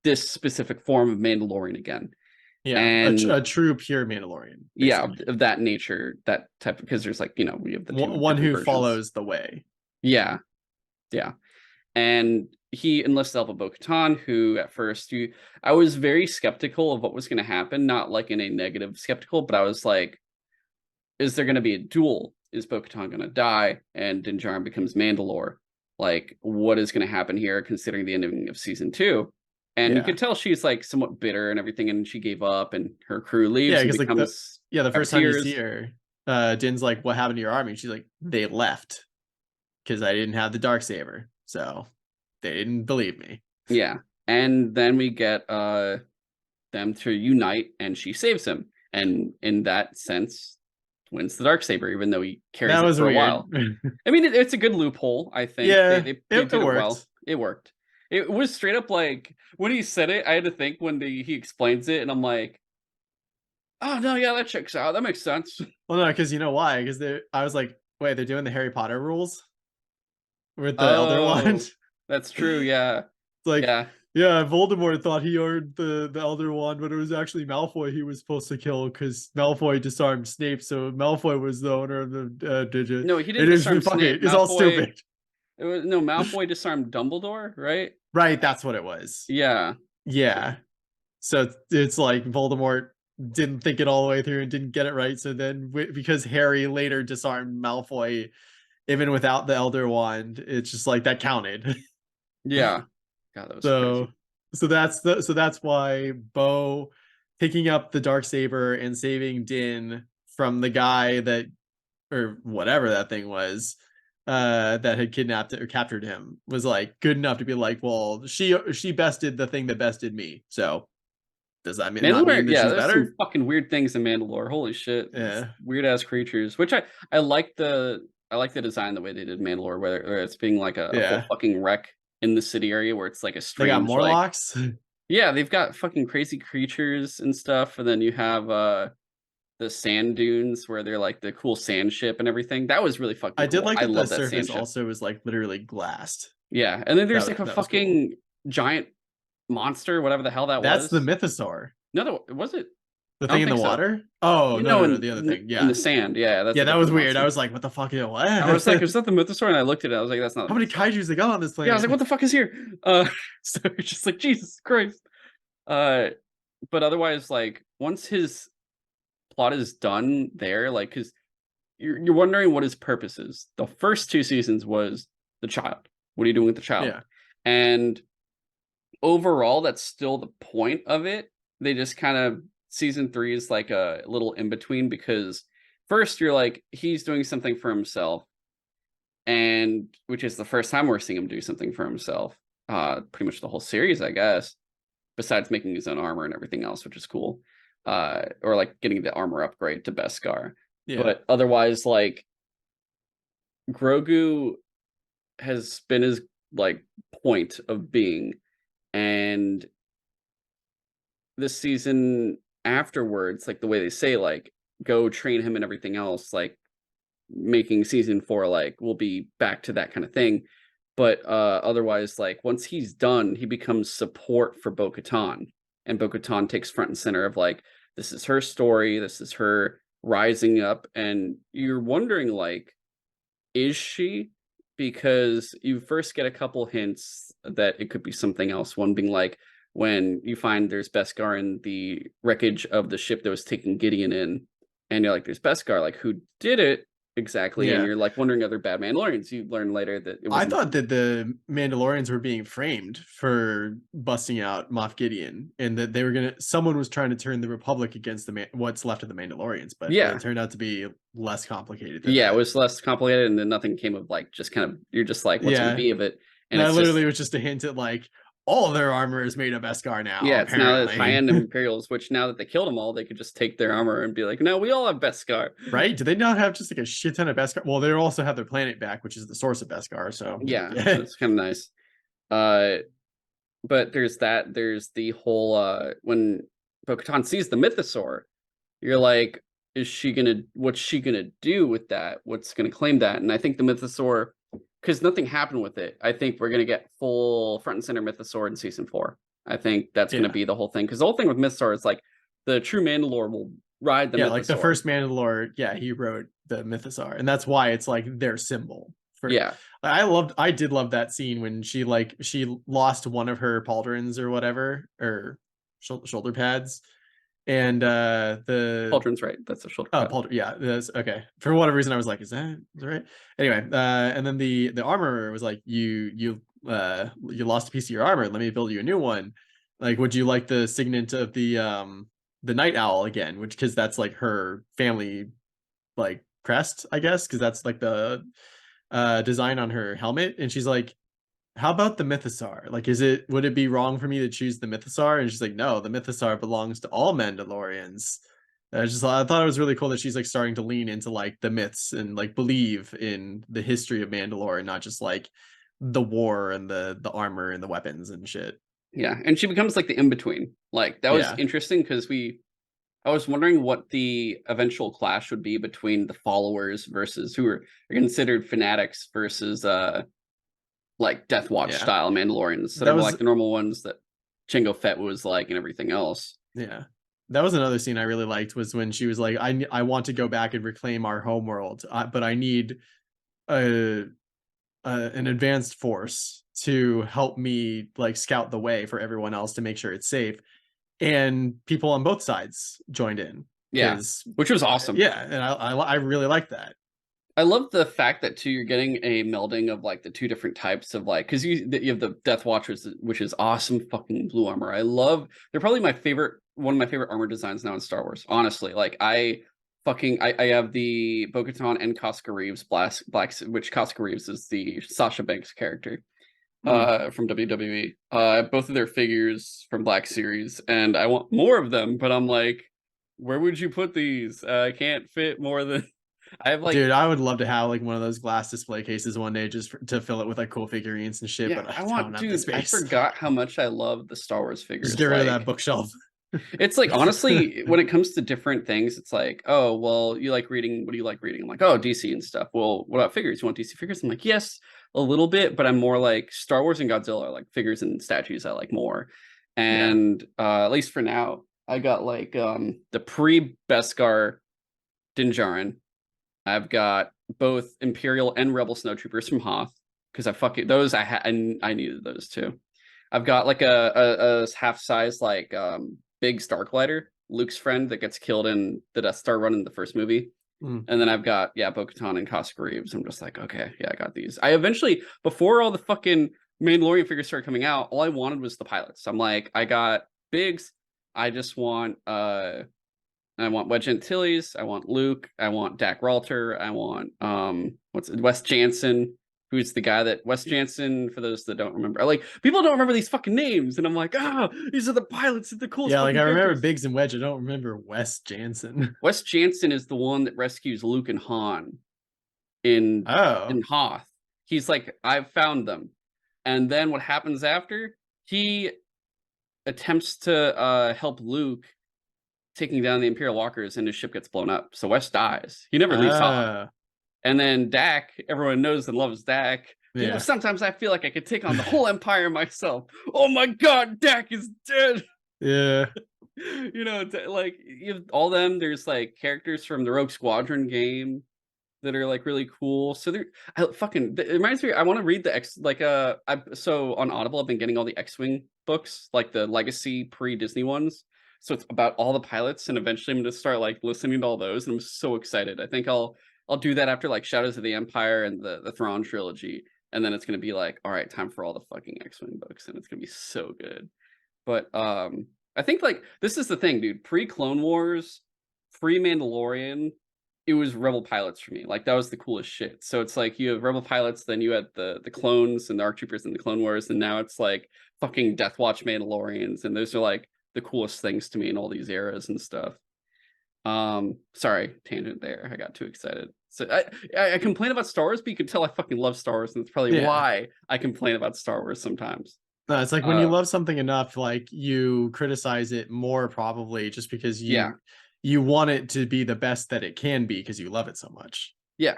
this specific form of Mandalorian again. Yeah, and a true pure Mandalorian. Basically. Yeah, of that nature, that type, because there's like, you know, we have the one who versions. Follows the way. Yeah. And he enlists Elva Bo-Katan, who at first I was very skeptical of what was going to happen, not like in a negative skeptical, but I was like, is there going to be a duel? Is Bo-Katan going to die and Din Djarin becomes Mandalore? Like, what is going to happen here, considering the ending of season 2? And you could tell she's like somewhat bitter and everything, and she gave up, and her crew leaves. Yeah, because like the first time you see her, Din's like, "What happened to your army?" And she's like, "They left because I didn't have the Darksaber, so they didn't believe me." Yeah, and then we get them to unite, and she saves him, and in that sense, wins the Darksaber, even though he carries it for a while. I mean, it's a good loophole, I think. Yeah, they did it well. It worked. It was straight up like, when he said it, I had to think when he explains it, and I'm like, oh, no, yeah, that checks out. That makes sense. Well, no, because you know why? Because I was like, wait, they're doing the Harry Potter rules with the Elder Wand? That's true, yeah. It's like, yeah, Voldemort thought he earned the Elder Wand, but it was actually Malfoy he was supposed to kill because Malfoy disarmed Snape, so Malfoy was the owner of the digit. No, he didn't disarm Snape. It's all stupid. Malfoy disarmed Dumbledore, right? Right, that's what it was. Yeah. So it's like Voldemort didn't think it all the way through and didn't get it right. So then, because Harry later disarmed Malfoy, even without the Elder Wand, it's just like that counted. Yeah. God, that was crazy. So that's why Bo picking up the Darksaber and saving Din from the guy that, or whatever that thing was, that had kidnapped or captured him, was like good enough to be like, well, she bested the thing that bested me. So does that not Mandalore, mean that yeah, she's there's some better? fucking weird things in Mandalore. Holy shit, Yeah, weird ass creatures. Which I like the design the way they did Mandalore, where it's being like a full yeah. fucking wreck in the city area where it's like a They got strange like Morlocks. yeah, they've got fucking crazy creatures and stuff, and then you have the sand dunes where they're like the cool sand ship and everything. That was really fucking I did cool. like I that the love that sand surface ship. also was like literally glassed. Yeah, and then there's like a That was cool. fucking giant monster, whatever the hell that That's the was. mythosaur. No, was it? The I thing don't in the think so. water? Oh, You no, know, no, no, the other thing. in Yeah. the sand. Yeah, that's Yeah, a that was different weird. I monster. was like, what the fuck? I was like, What? is that the mythosaur? And I looked at it. I was like, that's not How the many mythosaur. kaijus they got on this Yeah, I was planet? like, what the fuck is here? So it's just like Jesus Christ. Uh, but otherwise, like once his plot is done there, like because you're wondering what his purpose is. The first two seasons was the child. What are you doing with the child? Yeah. And overall, that's still the point of it. They just kind of season 3 is like a little in between because first you're like he's doing something for himself, and which is the first time we're seeing him do something for himself. Pretty much the whole series, I guess, besides making his own armor and everything else, which is cool. Or like getting the armor upgrade to Beskar. Yeah. But otherwise, like Grogu has been his like point of being, and this season afterwards, like the way they say, like go train him and everything else, like making season 4 like we'll be back to that kind of thing. But otherwise, like once he's done, he becomes support for Bo-Katan, and Bo-Katan takes front and center of like this is her story, this is her rising up, and you're wondering like, is she? Because you first get a couple hints that it could be something else. One being like when you find there's Beskar in the wreckage of the ship that was taking Gideon in, and you're like, there's Beskar, like who did it exactly? And Yeah. you're like wondering other bad Mandalorians. You learn later that it I wasn't. thought that the Mandalorians were being framed for busting out Moff Gideon, and that they were someone was trying to turn the Republic against what's left of the Mandalorians, but Yeah, it turned out to be less complicated than yeah, it that. was less complicated, and then nothing came of like just kind of you're just like, what's going to Yeah, be of it? And that it's just literally was just a hint at like all their armor is made of Beskar now, yeah, it's now that it's apparently. high-end Imperials, which now that they killed them all, they could just take their armor and be like, no, we all have Beskar. Right? Do they not have just like a shit ton of Beskar? Well, they also have their planet back, which is the source of Beskar. So Yeah, yeah, that's kind of nice. Uh, but there's that. There's the whole when Bo-Katan sees the Mythosaur, you're like, is she gonna? What's she gonna do with that? What's gonna claim that? And I think the Mythosaur, because nothing happened with it, I think we're gonna get full front and center Mythosaur in season 4. I think that's gonna be the whole thing. Because the whole thing with Mythosaur is like the true Mandalore will ride the yeah, Mythosaur. like the first Mandalore, yeah, he wrote the Mythosaur, and that's why it's like their symbol. Yeah, I did love that scene when she lost one of her pauldrons or whatever, or shoulder pads, and the Pauldron's right. That's a shoulder pad. pauldron, yeah, that's okay. For whatever reason, I was like, is that right? Anyway, and then the armorer was like, you lost a piece of your armor. Let me build you a new one. Like, would you like the signet of the night owl again? Which, because that's like her family like crest, I guess, because that's like the design on her helmet. And she's like, how about the Mythosaur? Like, would it be wrong for me to choose the Mythosaur? And she's like, no, the Mythosaur belongs to all Mandalorians. I thought it was really cool that she's like starting to lean into like the myths and like believe in the history of Mandalore and not just like the war and the armor and the weapons and shit. Yeah, and she becomes like the in-between. Like that was Yeah. interesting because I was wondering what the eventual clash would be between the followers versus who are considered fanatics versus like Death Watch Yeah. style Mandalorians instead That of was like the normal ones that Jango Fett was like and everything else. Yeah. That was another scene I really liked, was when she was like, I want to go back and reclaim our homeworld, but I need a an advanced force to help me like scout the way for everyone else to make sure it's safe. And people on both sides joined in Yeah, because which was awesome. yeah, and I really like that. I love the fact that too you're getting a melding of like the two different types of like because you have the Death Watchers, which is awesome fucking blue armor. I love they're probably my favorite one of my favorite armor designs now in Star Wars. Honestly, like I fucking I have the Bo-Katan and Casca Reeves which Casca Reeves is the Sasha Banks character from WWE. Both of their figures from Black Series, and I want more of them, but I'm like, where would you put these? I can't fit more than I have like Dude, I would love to have like one of those glass display cases one day just to fill it with like cool figurines and shit, yeah, but I I don't want have the dude, I space. forgot how much I love the Star Wars Just get figures. rid of that Like bookshelf. it's like honestly, when it comes to different things, it's like, oh, well, you like reading, what do you like reading? I'm like, oh, DC and stuff. Well, what about figures? You want DC figures? I'm like, yes, a little bit, but I'm more like Star Wars and Godzilla, like figures and statues I like more. Yeah. And at least for now, I got like the pre-Beskar Dinjarin. I've got both Imperial and Rebel snowtroopers from Hoth because I fucking those I needed those too. I've got like a half size like big Starglider, Luke's friend that gets killed in the Death Star run in the first movie. Mm. And then I've got Bo-Katan and Casca Reeves. I'm just like, okay, yeah, I got these. I eventually, before all the fucking Mandalorian figures started coming out, all I wanted was the pilots. I'm like, I got Biggs. I just want I want Wedge Antilles. I want Luke. I want Dak Ralter. I want what's it, Wes Jansen, who's the guy that Wes Jansen, for those that don't remember. Like people don't remember these fucking names, and I'm like, these are the pilots and the coolest Yeah, like fucking I remember characters. Biggs and Wedge. I don't remember Wes Jansen. Wes Jansen is the one that rescues Luke and Han in Oh. Hoth. He's like, I've found them. And then what happens after? He attempts to help Luke taking down the Imperial walkers and his ship gets blown up. So Wes dies. He never leaves Hoth. And then Dak, everyone knows and loves Dak. You know, Yeah. sometimes I feel like I could take on the whole empire myself. Oh my god, Dak is dead. Yeah. You know, like you have all them. There's like characters from the Rogue Squadron game that are like really cool. So they're it reminds me. I want to read the X like so on Audible I've been getting all the X-Wing books, like the legacy pre-Disney ones. So it's about all the pilots, and eventually I'm gonna start like listening to all those, and I'm so excited. I think I'll do that after like Shadows of the Empire and the Thrawn trilogy, and then it's gonna be like, all right, time for all the fucking X-Wing books, and it's gonna be so good. But I think like this is the thing, dude. Pre-Clone Wars, pre-Mandalorian, it was Rebel pilots for me. Like that was the coolest shit. So it's like you have Rebel pilots, then you had the clones and the ARC troopers in the Clone Wars, and now it's like fucking Death Watch Mandalorians, and those are like the coolest things to me in all these eras and stuff. Sorry, tangent there. I got too excited. So I complain about Star Wars, but you can tell I fucking love Star Wars, and it's probably Yeah. why I complain about Star Wars sometimes. No, it's like when you love something enough, like you criticize it more probably just because Yeah. you want it to be the best that it can be because you love it so much. Yeah.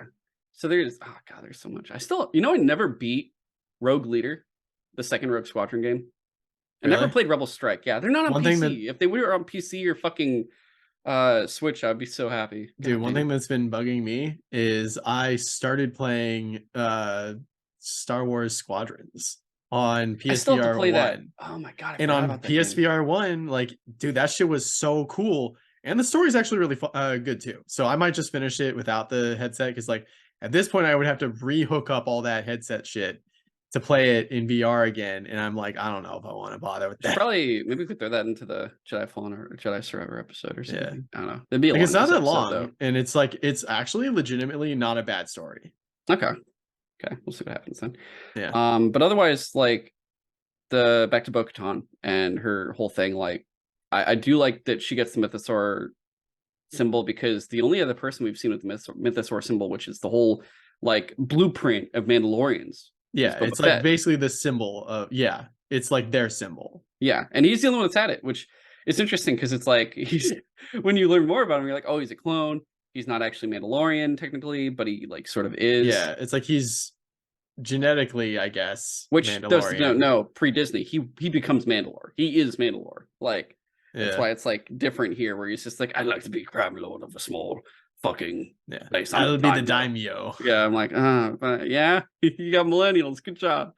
So there's oh god, there's so much. I still, I never beat Rogue Leader, the second Rogue Squadron game. I never Really? played Rebel Strike. Yeah, they're not on One thing that PC. If they were on PC or fucking Switch, I'd be so happy. Dude, God one damn. thing that's been bugging me is I started playing Star Wars Squadrons on I still have to PSVR play that. 1. Oh my god, I And forgot on about that game. PSVR 1, like, dude, that shit was so cool. And the story's actually really good too. So I might just finish it without the headset because, like, at this point, I would have to re-hook up all that headset shit to play it in VR again. And I'm like, I don't know if I want to bother with Should that. probably maybe we could throw that into the Jedi Fallen or Jedi Survivor episode or Yeah. something. I don't know. It'd be a Like, long it's not ass that episode long. though. And it's like, it's actually legitimately not a bad story. Okay. Okay. We'll see what happens then. Yeah. But otherwise, like the back to Bo-Katan and her whole thing, like I do like that she gets the Mythosaur symbol, because the only other person we've seen with the Mythosaur symbol, which is the whole like blueprint of Mandalorians, is Yeah, Boba it's like Fett. basically the symbol of it's like their symbol. Yeah, and he's the only one that's had it, which is interesting because it's like he's when you learn more about him, you're like, oh, he's a clone. He's not actually Mandalorian technically, but he like sort of is. Yeah, it's like he's genetically, I guess, Which does Mandalorian. no pre-Disney. He becomes Mandalore. He is Mandalore. Like that's Yeah, why it's like different here, where he's just like, I'd like to be Crab Lord of a small fucking yeah. place. That'll be the daimyo. Yeah, I'm like, but yeah, you got millennials. Good job.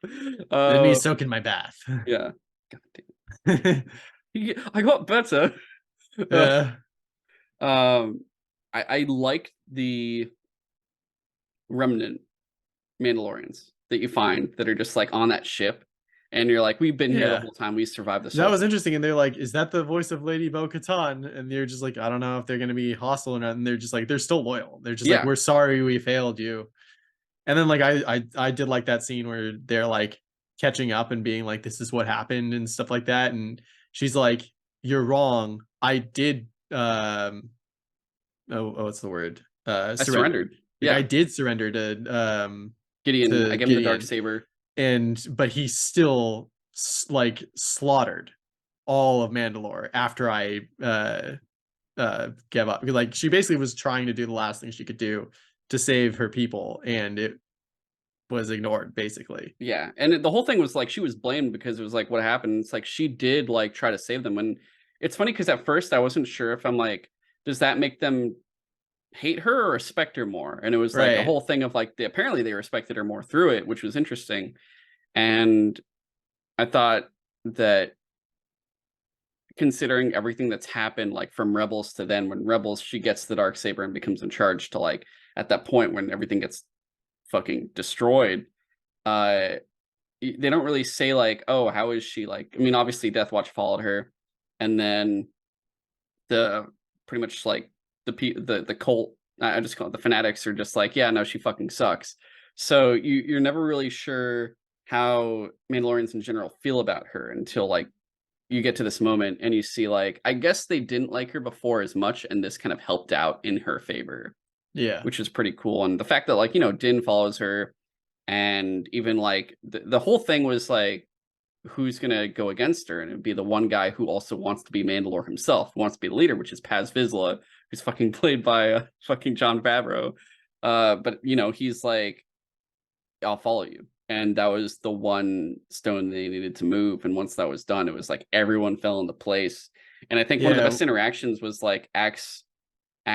Then me soaking my bath. Yeah. God damn. I got better. Yeah. I like the remnant Mandalorians that you find that are just like on that ship, and you're like, we've been here the Yeah. whole time, we survived this That whole was thing. interesting, and they're like, "Is that the voice of Lady Bo-Katan?" And they're just like, "I don't know if they're gonna be hostile or not." And they're just like, they're still loyal. They're just like, Yeah, "We're sorry we failed you." And then like I did like that scene where they're like catching up and being like, "This is what happened," and stuff like that. And she's like, "You're wrong. I did what's the word? I surrendered. Surrender. Like I Yeah, did surrender Gideon, I to gave him the dark Gideon." saber. And but he still like slaughtered all of Mandalore after I gave up. Like she basically was trying to do the last thing she could do to save her people, and it was ignored basically. Yeah, and the whole thing was like she was blamed because it was like what happened. It's like she did like try to save them. And it's funny because at first I wasn't sure if I'm like, does that make them hate her or respect her more? And it was like a Right. whole thing of like apparently they respected her more through it, which was interesting. And I thought that considering everything that's happened, like from Rebels to then, when Rebels she gets the dark saber and becomes in charge, to like at that point when everything gets fucking destroyed. Uh, they don't really say like, oh, how is she like? I mean, obviously, Death Watch followed her, and then the pretty much like the cult. I just call it the fanatics are just like, yeah, no, she fucking sucks. So you're never really sure how Mandalorians in general feel about her until like you get to this moment and you see like I guess they didn't like her before as much, and this kind of helped out in her favor, Yeah. which is pretty cool. And the fact that like Din follows her, and even like the whole thing was like who's gonna go against her, and it'd be the one guy who also wants to be Mandalore himself, who wants to be the leader, which is Paz Vizsla, who's fucking played by fucking John Favreau. But he's like, I'll follow you. And that was the one stone they needed to move. And once that was done, it was like everyone fell into place. And I think one of the Yeah. best interactions was like Axe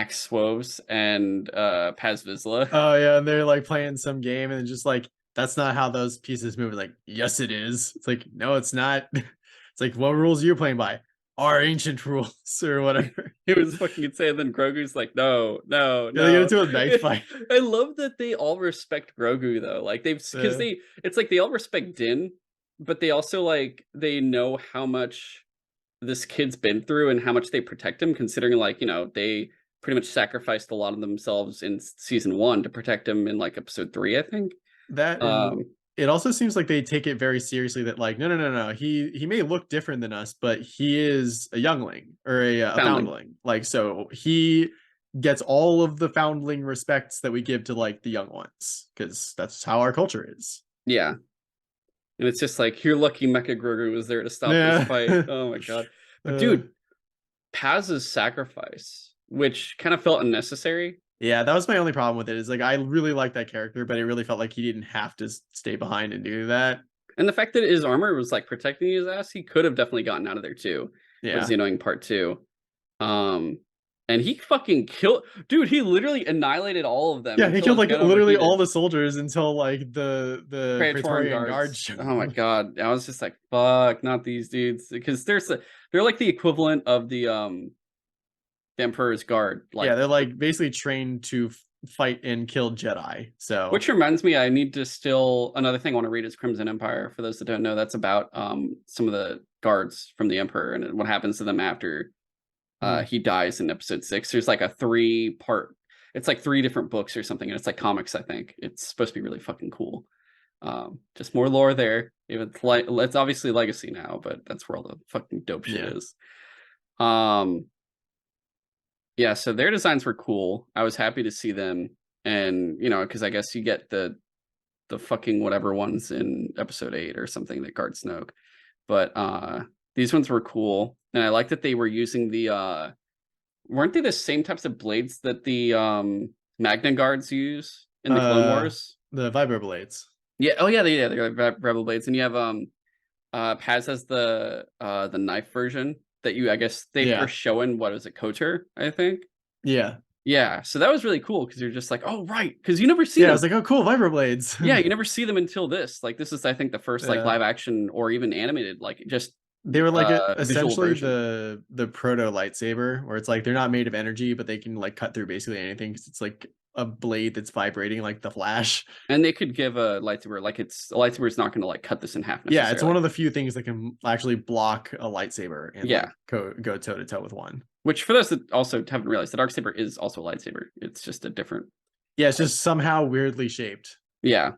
Swoves and Paz Vizsla. Oh yeah, and they're like playing some game and just like that's not how those pieces move. Like, yes, it is. It's like, no, it's not. It's like, what rules are you playing by? Our ancient rules or whatever. It was fucking insane. Then Grogu's like, no, no, Yeah, they get no. into a knife fight. I love that they all respect Grogu though. Like because Uh, it's like they all respect Din, but they also like they know how much this kid's been through and how much they protect him, considering like they pretty much sacrificed a lot of themselves in season one to protect him in like episode three, I think. that and Um, it also seems like they take it very seriously that like, no, no, no, no. He may look different than us, but he is a youngling or a Foundling, foundling. Like, so he gets all of the foundling respects that we give to like the young ones because that's how our culture is. yeah. And it's just like you're lucky Mecha Grogu was there to stop this Yeah. fight. Oh my god. But uh, dude, Paz's sacrifice, which kind of felt unnecessary. yeah, that was my only problem with it. Is like I really like that character, but it really felt like he didn't have to stay behind and do that. And the fact that his armor was like protecting his ass, he could have definitely gotten out of there too. Was Yeah. the annoying part too. Um, and he fucking killed, dude. He literally annihilated all of them Yeah, he until killed his like gun literally overheated. all the soldiers until like the Praetorian Praetorian guards guards. showed Oh my up. god, I was just like, fuck, not these dudes, because they're like the equivalent of the Emperor's Guard, Yeah, like. they're like basically trained to fight and kill Jedi. So Which reminds me, I need to still another thing I want to read is Crimson Empire. For those that don't know, that's about some of the guards from the Emperor and what happens to them after mm, he dies in episode 6. There's like a 3-part, it's like 3 different books or something, and it's like comics, I think. It's supposed to be really fucking cool. Just more lore there. It's like it's obviously legacy now, but that's where all the fucking dope shit yeah. is. Um yeah, so their designs were cool. I was happy to see them. And because I guess you get the fucking whatever ones in episode 8 or something that guard Snoke. But these ones were cool. And I like that they were using the weren't they the same types of blades that the Magna guards use in the Clone Uh Wars? the vibroblades. Yeah, oh yeah, they're like Rebel blades. And you have Paz has the knife version that I guess they Yeah. first show in what is it, Kotor, I think. Yeah. Yeah, so that was really cool because you're just like, oh right, because you never see Yeah, I them. was like, oh cool, Yeah, vibroblades. you never see them until this. Like this is, I think, the first like Yeah. live action or even animated, like just They were like visual essentially version. the proto lightsaber where it's like they're not made of energy, but they can like cut through basically anything because it's like a blade that's vibrating like the Flash. And they could give a lightsaber, like it's a lightsaber is not going to like cut this in half Yeah, it's one necessarily. of the few things that can actually block a lightsaber and Yeah. like go toe to toe with one. Which for those that also haven't realized, the dark saber is also a lightsaber. It's just a different. Yeah, it's just somehow weirdly shaped. Yeah.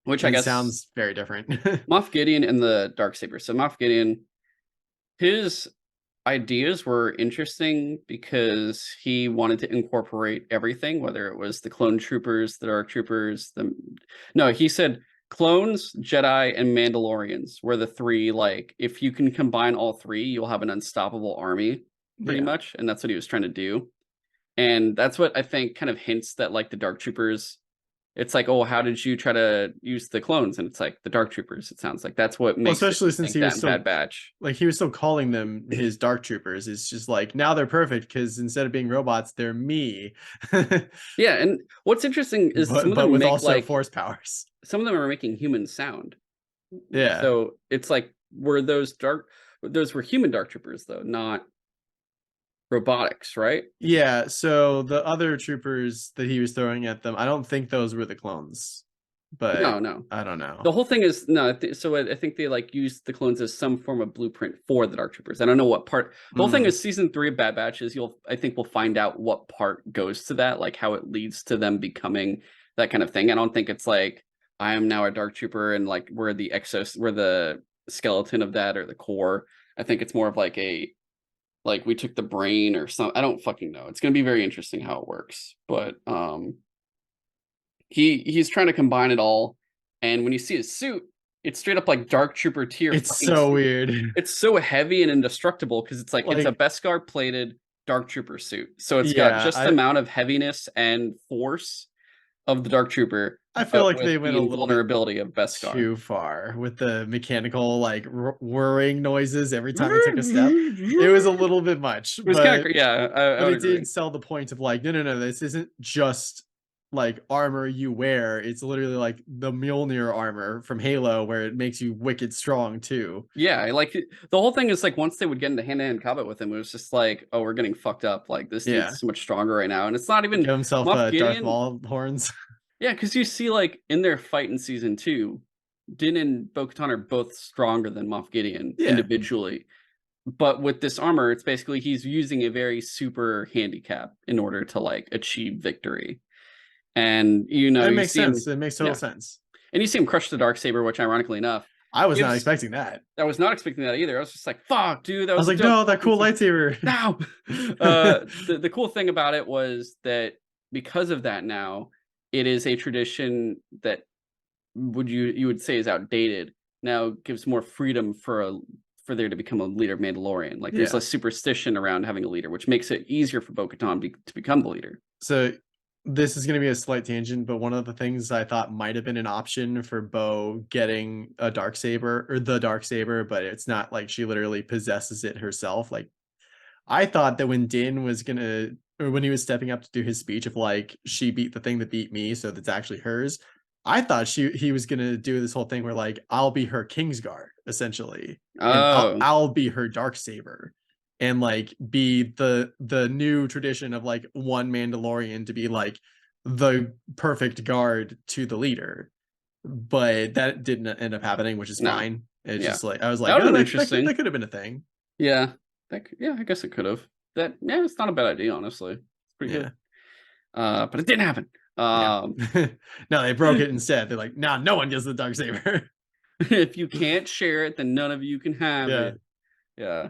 Which I And it guess sounds very different. Moff Gideon and the dark saber. So Moff Gideon, his ideas were interesting because he wanted to incorporate everything, whether it was the clone troopers, the dark troopers, he said clones, Jedi, and Mandalorians were the three, like, if you can combine all three, you'll have an unstoppable army, pretty much. And that's what he was trying to do. And that's what I think kind of hints that, like, the dark troopers, it's like, oh, how did you try to use the clones? And it's like the dark troopers. It sounds like that's what makes especially since he was still Bad Batch. Like he was still calling them his dark troopers. It's just like now they're perfect because instead of being robots, they're me. Yeah, and what's interesting is some of but them with make also like force powers. some of them are making human sound. Yeah. So it's like those were human dark troopers though, not robotics, right? Yeah, so the other troopers that he was throwing at them, I don't think those were the clones, but No. I don't know. The whole thing is so I think they like used the clones as some form of blueprint for the dark troopers. I don't know what part. The whole thing is season 3 of Bad Batch is I think we'll find out what part goes to that, like how it leads to them becoming that kind of thing. I don't think it's like I am now a dark trooper and like we're the skeleton of that or the core. I think it's more of like we took the brain or something. I don't fucking know. It's going to be very interesting how it works. But he's trying to combine it all. And when you see his suit, it's straight up like dark trooper tier. It's so suit. weird. It's so heavy and indestructible because it's it's a Beskar plated dark trooper suit. So it's got just the amount of heaviness and force of the dark trooper. I feel like they went went a little vulnerability of Beskar too far with the mechanical like whirring noises every time it took a step. It was a little bit much. It was kind of but it did sell the point of like no, this isn't just like armor you wear. It's literally like the Mjolnir armor from Halo where it makes you wicked strong too. Yeah, like the whole thing is like once they would get into hand-to-hand combat with him, it was just like, oh, we're getting fucked up. Like this dude's so much stronger right now, and it's not even give himself Darth Maul horns. Yeah, because you see, like in their fight in season 2, Din and Bo-Katan are both stronger than Moff Gideon individually, but with this armor, it's basically he's using a very super handicap in order to like achieve victory. And it makes sense. It makes total sense. And you see him crush the Darksaber, which ironically enough, I was not expecting that. I was not expecting that either. I was just like, fuck, dude. I was like, no, that cool lightsaber. No. The cool thing about it was that because of that now, it is a tradition that you would say is outdated. Now gives more freedom for there to become a leader of Mandalorian. Like there's less superstition around having a leader, which makes it easier for Bo-Katan to become the leader. So this is going to be a slight tangent, but one of the things I thought might have been an option for Bo getting a Darksaber or the Darksaber, but it's not like she literally possesses it herself. Like I thought that when Din was when he was stepping up to do his speech of like, she beat the thing that beat me, so that's actually hers. I thought he was gonna do this whole thing where like I'll be her Kingsguard essentially, and I'll be her Darksaber, and like be the new tradition of like one Mandalorian to be like the perfect guard to the leader. But that didn't end up happening, which is fine. It's just like I was like, oh, that could have been a thing. Yeah, I guess it could have. It's not a bad idea, honestly. It's pretty good. But it didn't happen. No, they broke it instead. They're like, nah, no one gets the Darksaber. If you can't share it, then none of you can have it. Yeah.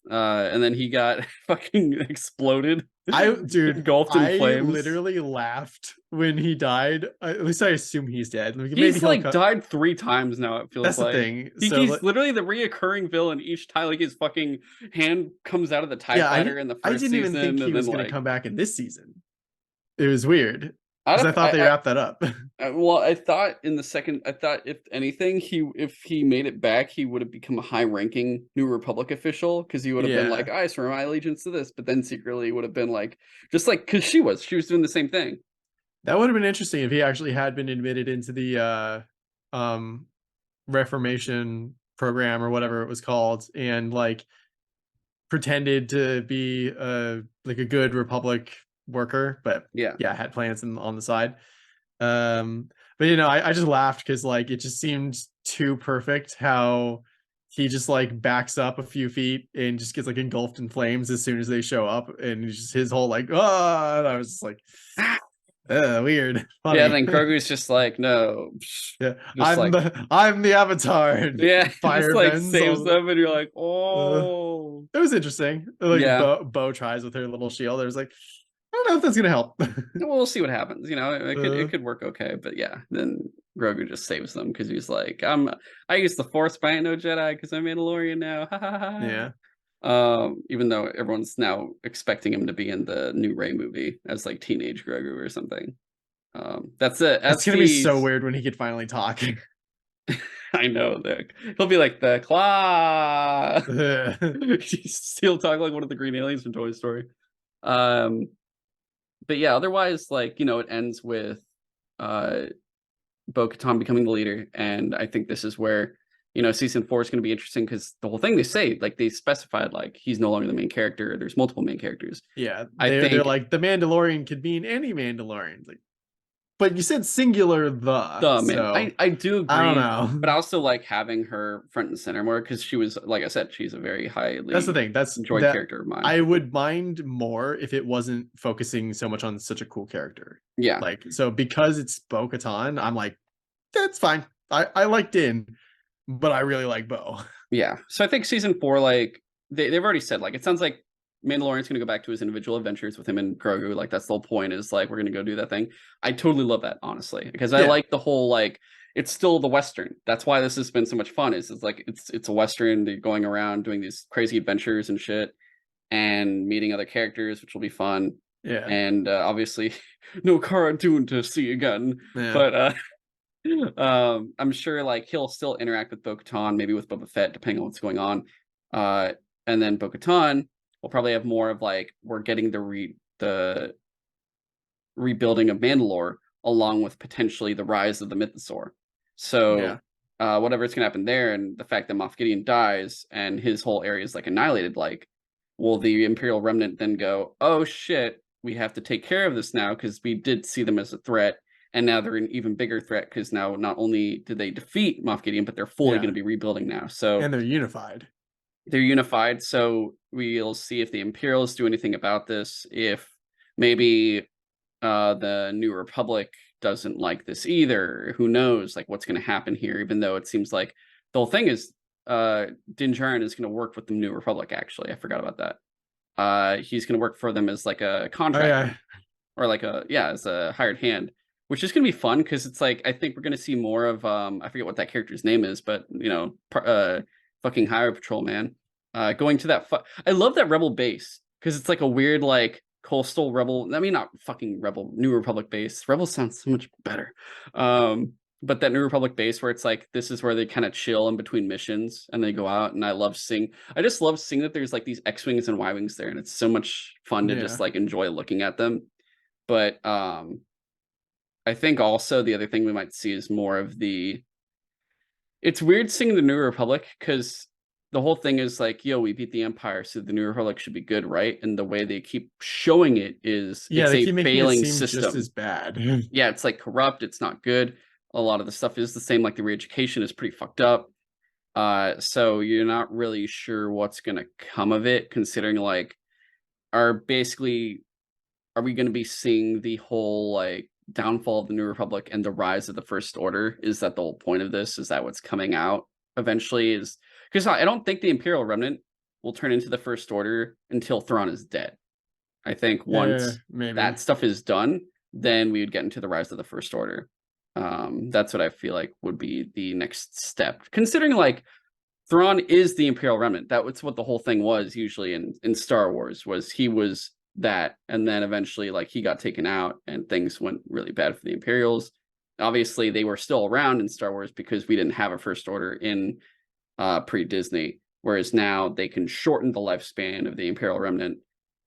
And then he got fucking exploded. Engulfed in flames. I literally laughed when he died. At least I assume he's dead. He's like died 3 times now. It feels that's like the thing. He's literally the reoccurring villain each time. Like his fucking hand comes out of the TIE fighter in the first season. I didn't even think he was going to come back in this season. It was weird. Because I thought they wrapped that up. Well, I thought if anything, if he made it back, he would have become a high-ranking New Republic official because he would have been like, I swear my allegiance to this, but then secretly would have been like, just like because she was doing the same thing. That would have been interesting if he actually had been admitted into the Reformation program or whatever it was called, and like pretended to be like a good Republic worker, but Yeah. yeah, had plants on the side. But you know, I just laughed because like it just seemed too perfect how he just like backs up a few feet and just gets like engulfed in flames as soon as they show up, and just his whole like and I was just like, weird, Yeah, and funny. then Grogu's just like, no, Yeah, just like, I'm the Avatar, and yeah, just fire like bends saves all. them, and you're like, Uh, oh, it was interesting. Like yeah. Bo tries with her little shield. There's like, I don't know if that's gonna help. We'll see what happens. You know, uh, it could work okay, but yeah, then Grogu just saves them because he's like, I use the Force, but I ain't no Jedi because I'm Mandalorian now. Ha ha ha. yeah, Even though everyone's now expecting him to be in the new Rey movie as like teenage Grogu or something. That's it. it's That's gonna be the so weird when he could finally talk. I know that he'll be like the claw. Yeah, He'll talk like one of the green aliens from Toy Story. Um, but yeah, otherwise, like, you know, it ends with uh Bo-Katan becoming the leader, and I think this is where, you know, season 4 is going to be interesting because the whole thing they say, like they specified, like he's no longer the main character. There's multiple main characters. I they're think like the Mandalorian could mean any Mandalorian. Like, but you said singular the man, so I do I don't agree, but know. I also like having her front and center more because she was, like I said, she's a very That's the highly thing. That's enjoyed that character of mine. I would mind more if it wasn't focusing so much on such a cool character. Yeah, Like, so because it's Bo-Katan, I'm like, that's fine. I like Din, but I really like Bo. yeah. So I think season 4, like they've already said, like it sounds like Mandalorian's gonna go back to his individual adventures with him and Grogu. Like that's the whole point, is like we're gonna go do that thing. I totally love that, honestly, because I Yeah. like the whole, like it's still the Western. That's why this has been so much fun. Is it's like it's a Western. They're going around doing these crazy adventures and shit, and meeting other characters, which will be fun. Yeah. And obviously, no Cara Dune to see again, Yeah. but I'm sure like he'll still interact with Bo-Katan, maybe with Boba Fett, depending on what's going on. And then Bo-Katan will probably have more of like we're getting the rebuilding of Mandalore along with potentially the rise of the Mythosaur. Yeah. So whatever's gonna happen there, and the fact that Moff Gideon dies and his whole area is like annihilated, like will the Imperial Remnant then go, oh shit, we have to take care of this now because we did see them as a threat, and now they're an even bigger threat because now not only did they defeat Moff Gideon, but they're fully going Yeah. to be rebuilding now. So And they're unified. they're unified. So we'll see if the Imperials do anything about this. If maybe the New Republic doesn't like this either. Who knows? Like what's going to happen here? Even though it seems like the whole thing is Din Djarin is going to work with the New Republic. Actually, I forgot about that. He's going to work for them as like a Oh yeah. contractor, or like as a hired hand, which is going to be fun because it's like I think we're going to see more of I forget what that character's name is, but you know, fucking Highway Patrol man, going to that. I love that Rebel base because it's like a weird like coastal rebel. I mean, not fucking rebel, New Republic base. Rebel sounds so much better. But that New Republic base where it's like this is where they kind of chill in between missions and they go out, and I just love seeing that there's like these X-Wings and Y-Wings there, and it's so much fun to just Yeah. like enjoy looking at them. But I think also the other thing we might see is more of the it's weird seeing the New Republic because the whole thing is like, yo, we beat the Empire, so the New Republic should be good, right? And the way they keep showing it is Yeah, it's they a keep making it failing seem just system. as bad. Yeah, it's like corrupt, it's not good. A lot of the stuff is the same, like the re-education is pretty fucked up. So you're not really sure what's gonna come of it, considering like are we going to be seeing the whole like downfall of the New Republic and the rise of the First Order? Is that the whole point of this? Is that what's coming out eventually? Is because I don't think the Imperial Remnant will turn into the First Order until Thrawn is dead. I think Yeah, once maybe. that stuff is done, then we would get into the rise of the First Order. That's what I feel like would be the next step, considering like Thrawn is the Imperial Remnant. That's what the whole thing was usually in Star Wars, was he was that, and then eventually like he got taken out and things went really bad for the Imperials. Obviously they were still around in Star Wars because we didn't have a First Order in pre-Disney, whereas now they can shorten the lifespan of the Imperial Remnant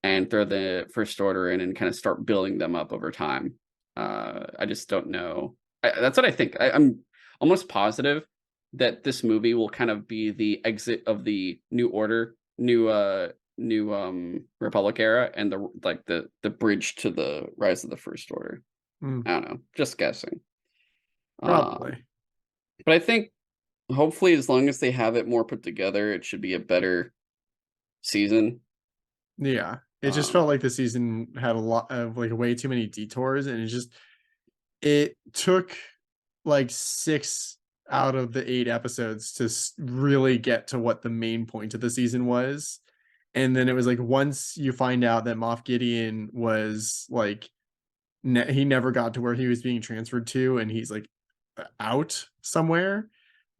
and throw the First Order in and kind of start building them up over time. I just don't know. That's what I think. I'm almost positive that this movie will kind of be the exit of the New Order, New Republic era and the bridge to the Rise of the First Order. Mm, I don't know, just guessing. Um, probably. but I think hopefully as long as they have it more put together, it should be a better season. Yeah. It just Um, felt like the season had a lot of like way too many detours, and it took like 6 out of the 8 episodes to really get to what the main point of the season was. And then it was like once you find out that Moff Gideon was like he never got to where he was being transferred to, and he's like out somewhere.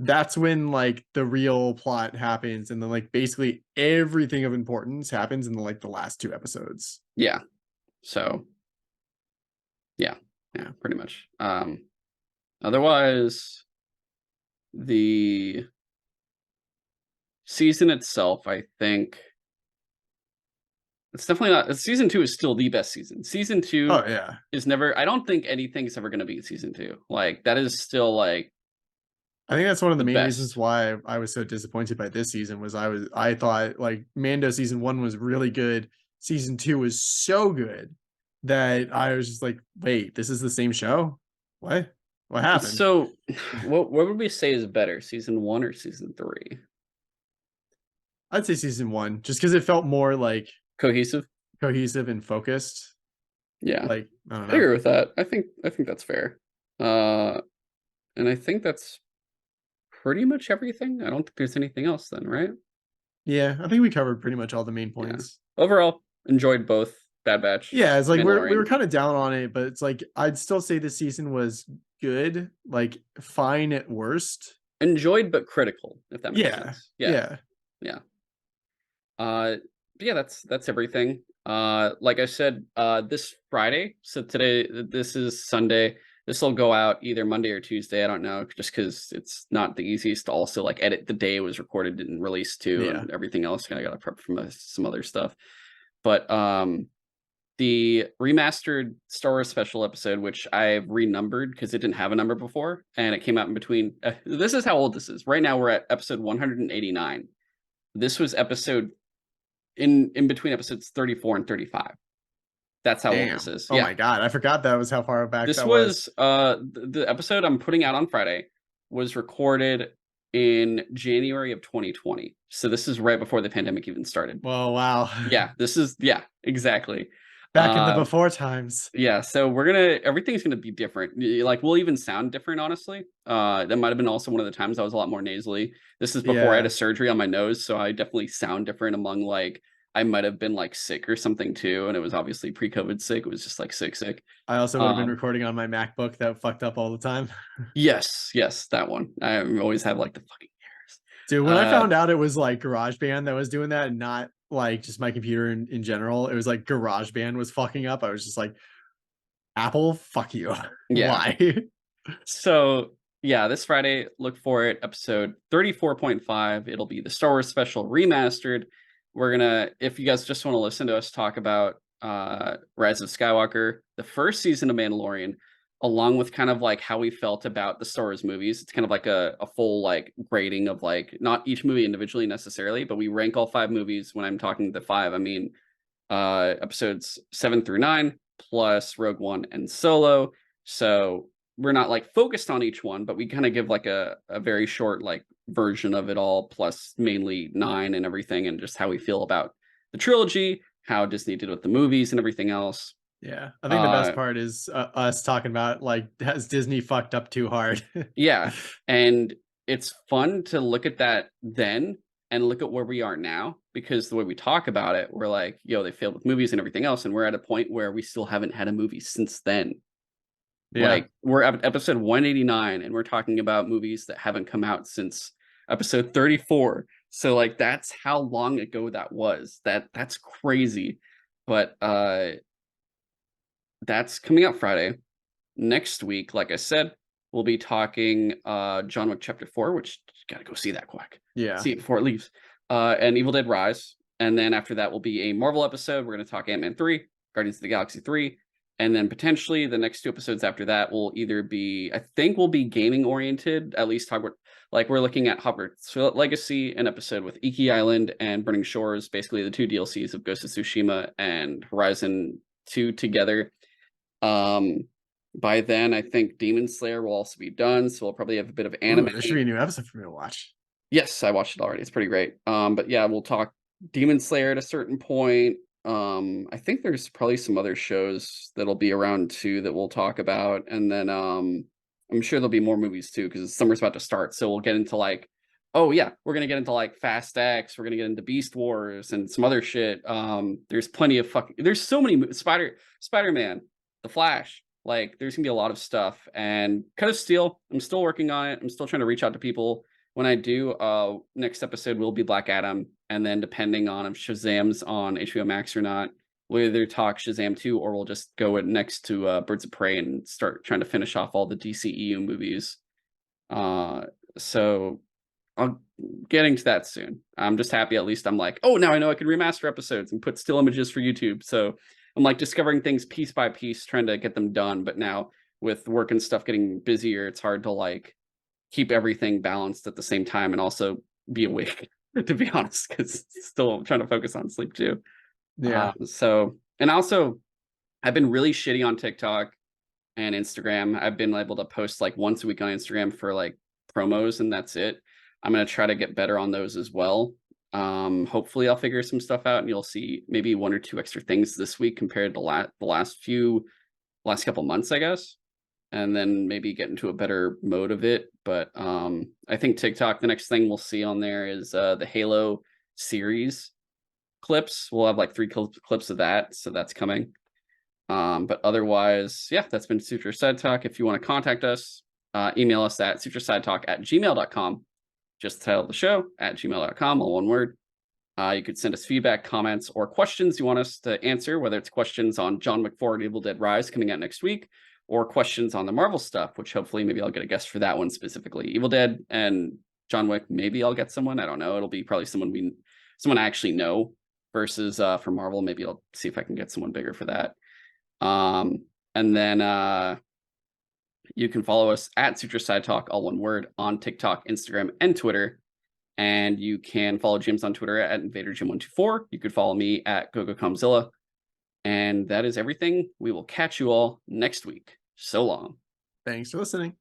That's when like the real plot happens, and then like basically everything of importance happens in like the last 2 episodes. yeah. So yeah, yeah, pretty much. Otherwise, the season itself, I think it's definitely not. Season 2 is still the best season. Season 2 Oh yeah. is never. I don't think anything's ever going to beat season 2. Like that is still like I think that's one of the the main reasons best. why I was so disappointed by this season was I thought like Mando season 1 was really good. Season 2 was so good that I was just like, "Wait, this is the same show? What? What happened?" So, what would we say is better, season 1 or season 3? I'd say season 1 just because it felt more like Cohesive? cohesive and focused. Yeah, Like, I don't I know. agree with that. I think that's fair. Uh, and I think that's pretty much everything. I don't think there's anything else then, right? Yeah, I think we covered pretty much all the main Yeah. points. Overall, enjoyed both Bad Batch, Yeah, it's like we were Mandalorian. kind of down on it, but it's like I'd still say this season was good, like fine at worst. Enjoyed but critical, if that makes Yeah, sense. Yeah, yeah, yeah. But yeah, that's everything. Like I said, this Friday. So today, this is Sunday. This will go out either Monday or Tuesday. I don't know, just because it's not the easiest to also like edit the day it was recorded and released to, yeah. and everything else. I got to prep from some other stuff. But the remastered Star Wars special episode, which I've renumbered because it didn't have a number before, and it came out in between. This is how old this is. Right now, we're at episode 189. This was episode in between episodes 34 and 35. That's how old this Damn. is. Oh Yeah. my god, I forgot that was how far back This that was. was the episode I'm putting out on Friday was recorded in January of 2020. So this is right before the pandemic even started. Well, wow. Yeah, exactly. Back in the Uh before times. yeah, so everything's gonna be different. Like we'll even sound different, honestly. That might have been also one of the times I was a lot more nasally. This is before I had a Yeah. surgery on my nose, so I definitely sound different among like I might have been like sick or something too, and it was obviously pre-COVID sick. It was just like sick. I also would have been Um, recording on my MacBook that fucked up all the time. yes, that one. I always have like the fucking Dude, when I hairs. found out it was like GarageBand that was doing that and not like just my computer in general, it was like GarageBand was fucking up. I was just like, Apple, fuck you. Yeah. Why? So yeah, this Friday, look for it, episode 34.5. It'll be the Star Wars special remastered. We're gonna, if you guys just want to listen to us talk about Rise of Skywalker, the first season of Mandalorian, along with kind of like how we felt about the Star Wars movies. It's kind of like a full like grading of like not each movie individually necessarily, but we rank all 5 movies. When I'm talking the 5, I mean episodes 7 through 9 plus Rogue One and Solo. So we're not like focused on each one, but we kind of give like a very short like version of it all, plus mainly 9 and everything, and just how we feel about the trilogy, how Disney did with the movies and everything else. Yeah, I think the best Uh part is us talking about like has Disney fucked up too hard? yeah. And it's fun to look at that then and look at where we are now, because the way we talk about it, we're like, yo, they failed with movies and everything else. And we're at a point where we still haven't had a movie since then. Yeah, Like we're at episode 189 and we're talking about movies that haven't come out since episode 34. So like that's how long ago that was. That's crazy. But that's coming out Friday. Next week, like I said, we'll be talking John Wick Chapter 4, which you gotta go see that quick. yeah. See it before it leaves. And Evil Dead Rise. And then after that will be a Marvel episode. We're gonna talk Ant-Man 3, Guardians of the Galaxy 3, And then potentially the next 2 episodes after that will either be, I think will be gaming oriented, at least Hogwarts. Like we're looking at Hogwarts Legacy, an episode with Iki Island and Burning Shores, basically the 2 DLCs of Ghost of Tsushima and Horizon 2 together. By then, I think Demon Slayer will also be done, so we'll probably have a bit of anime. Ooh, there should be a new episode for me to watch. Yes, I watched it already. It's pretty great. But yeah, we'll talk Demon Slayer at a certain point. I think there's probably some other shows that'll be around too that we'll talk about, and then I'm sure there'll be more movies too because summer's about to start. So we'll get into like, oh yeah, we're gonna get into like Fast X. We're gonna get into Beast Wars and some other shit. There's plenty of there's so many Spider-Man, The Flash. Like there's gonna be a lot of stuff. And Cut of Steel, I'm still working on it. I'm still trying to reach out to people. When I do, next episode will be Black Adam, and then depending on if Shazam's on HBO Max or not, we'll either talk Shazam 2 or we'll just go next to Birds of Prey and start trying to finish off all the DCEU movies. So I'll getting to that soon. I'm just happy at least I'm like, oh, now I know I can remaster episodes and put still images for YouTube. So I'm like discovering things piece by piece, trying to get them done. But now with work and stuff getting busier, it's hard to like keep everything balanced at the same time and also be awake, to be honest, because still trying to focus on sleep too. Yeah. So, and also I've been really shitty on TikTok and Instagram. I've been able to post like once a week on Instagram for like promos and that's it. I'm going to try to get better on those as well. Hopefully I'll figure some stuff out and you'll see maybe 1 or 2 extra things this week compared to the last couple months, I guess. And then maybe get into a better mode of it. But I think TikTok, the next thing we'll see on there is the Halo series clips. We'll have like 3 clips of that, so that's coming. But otherwise, yeah, that's been Sutro Sidetalk. If you want to contact us, email us at sutrosidetalk@gmail.com. Just the title of the show, @gmail.com, all one word. You could send us feedback, comments, or questions you want us to answer, whether it's questions on John Wick 4 and Evil Dead Rise coming out next week, or questions on the Marvel stuff, which hopefully maybe I'll get a guest for that one specifically. Evil Dead and John Wick, maybe I'll get someone. I don't know. It'll be probably someone I actually know versus for Marvel. Maybe I'll see if I can get someone bigger for that. And then you can follow us at Sutro Sidetalk, all one word, on TikTok, Instagram, and Twitter. And you can follow James on Twitter at InvaderJim124. You could follow me at GoGoComzilla. And that is everything. We will catch you all next week. So long. Thanks for listening.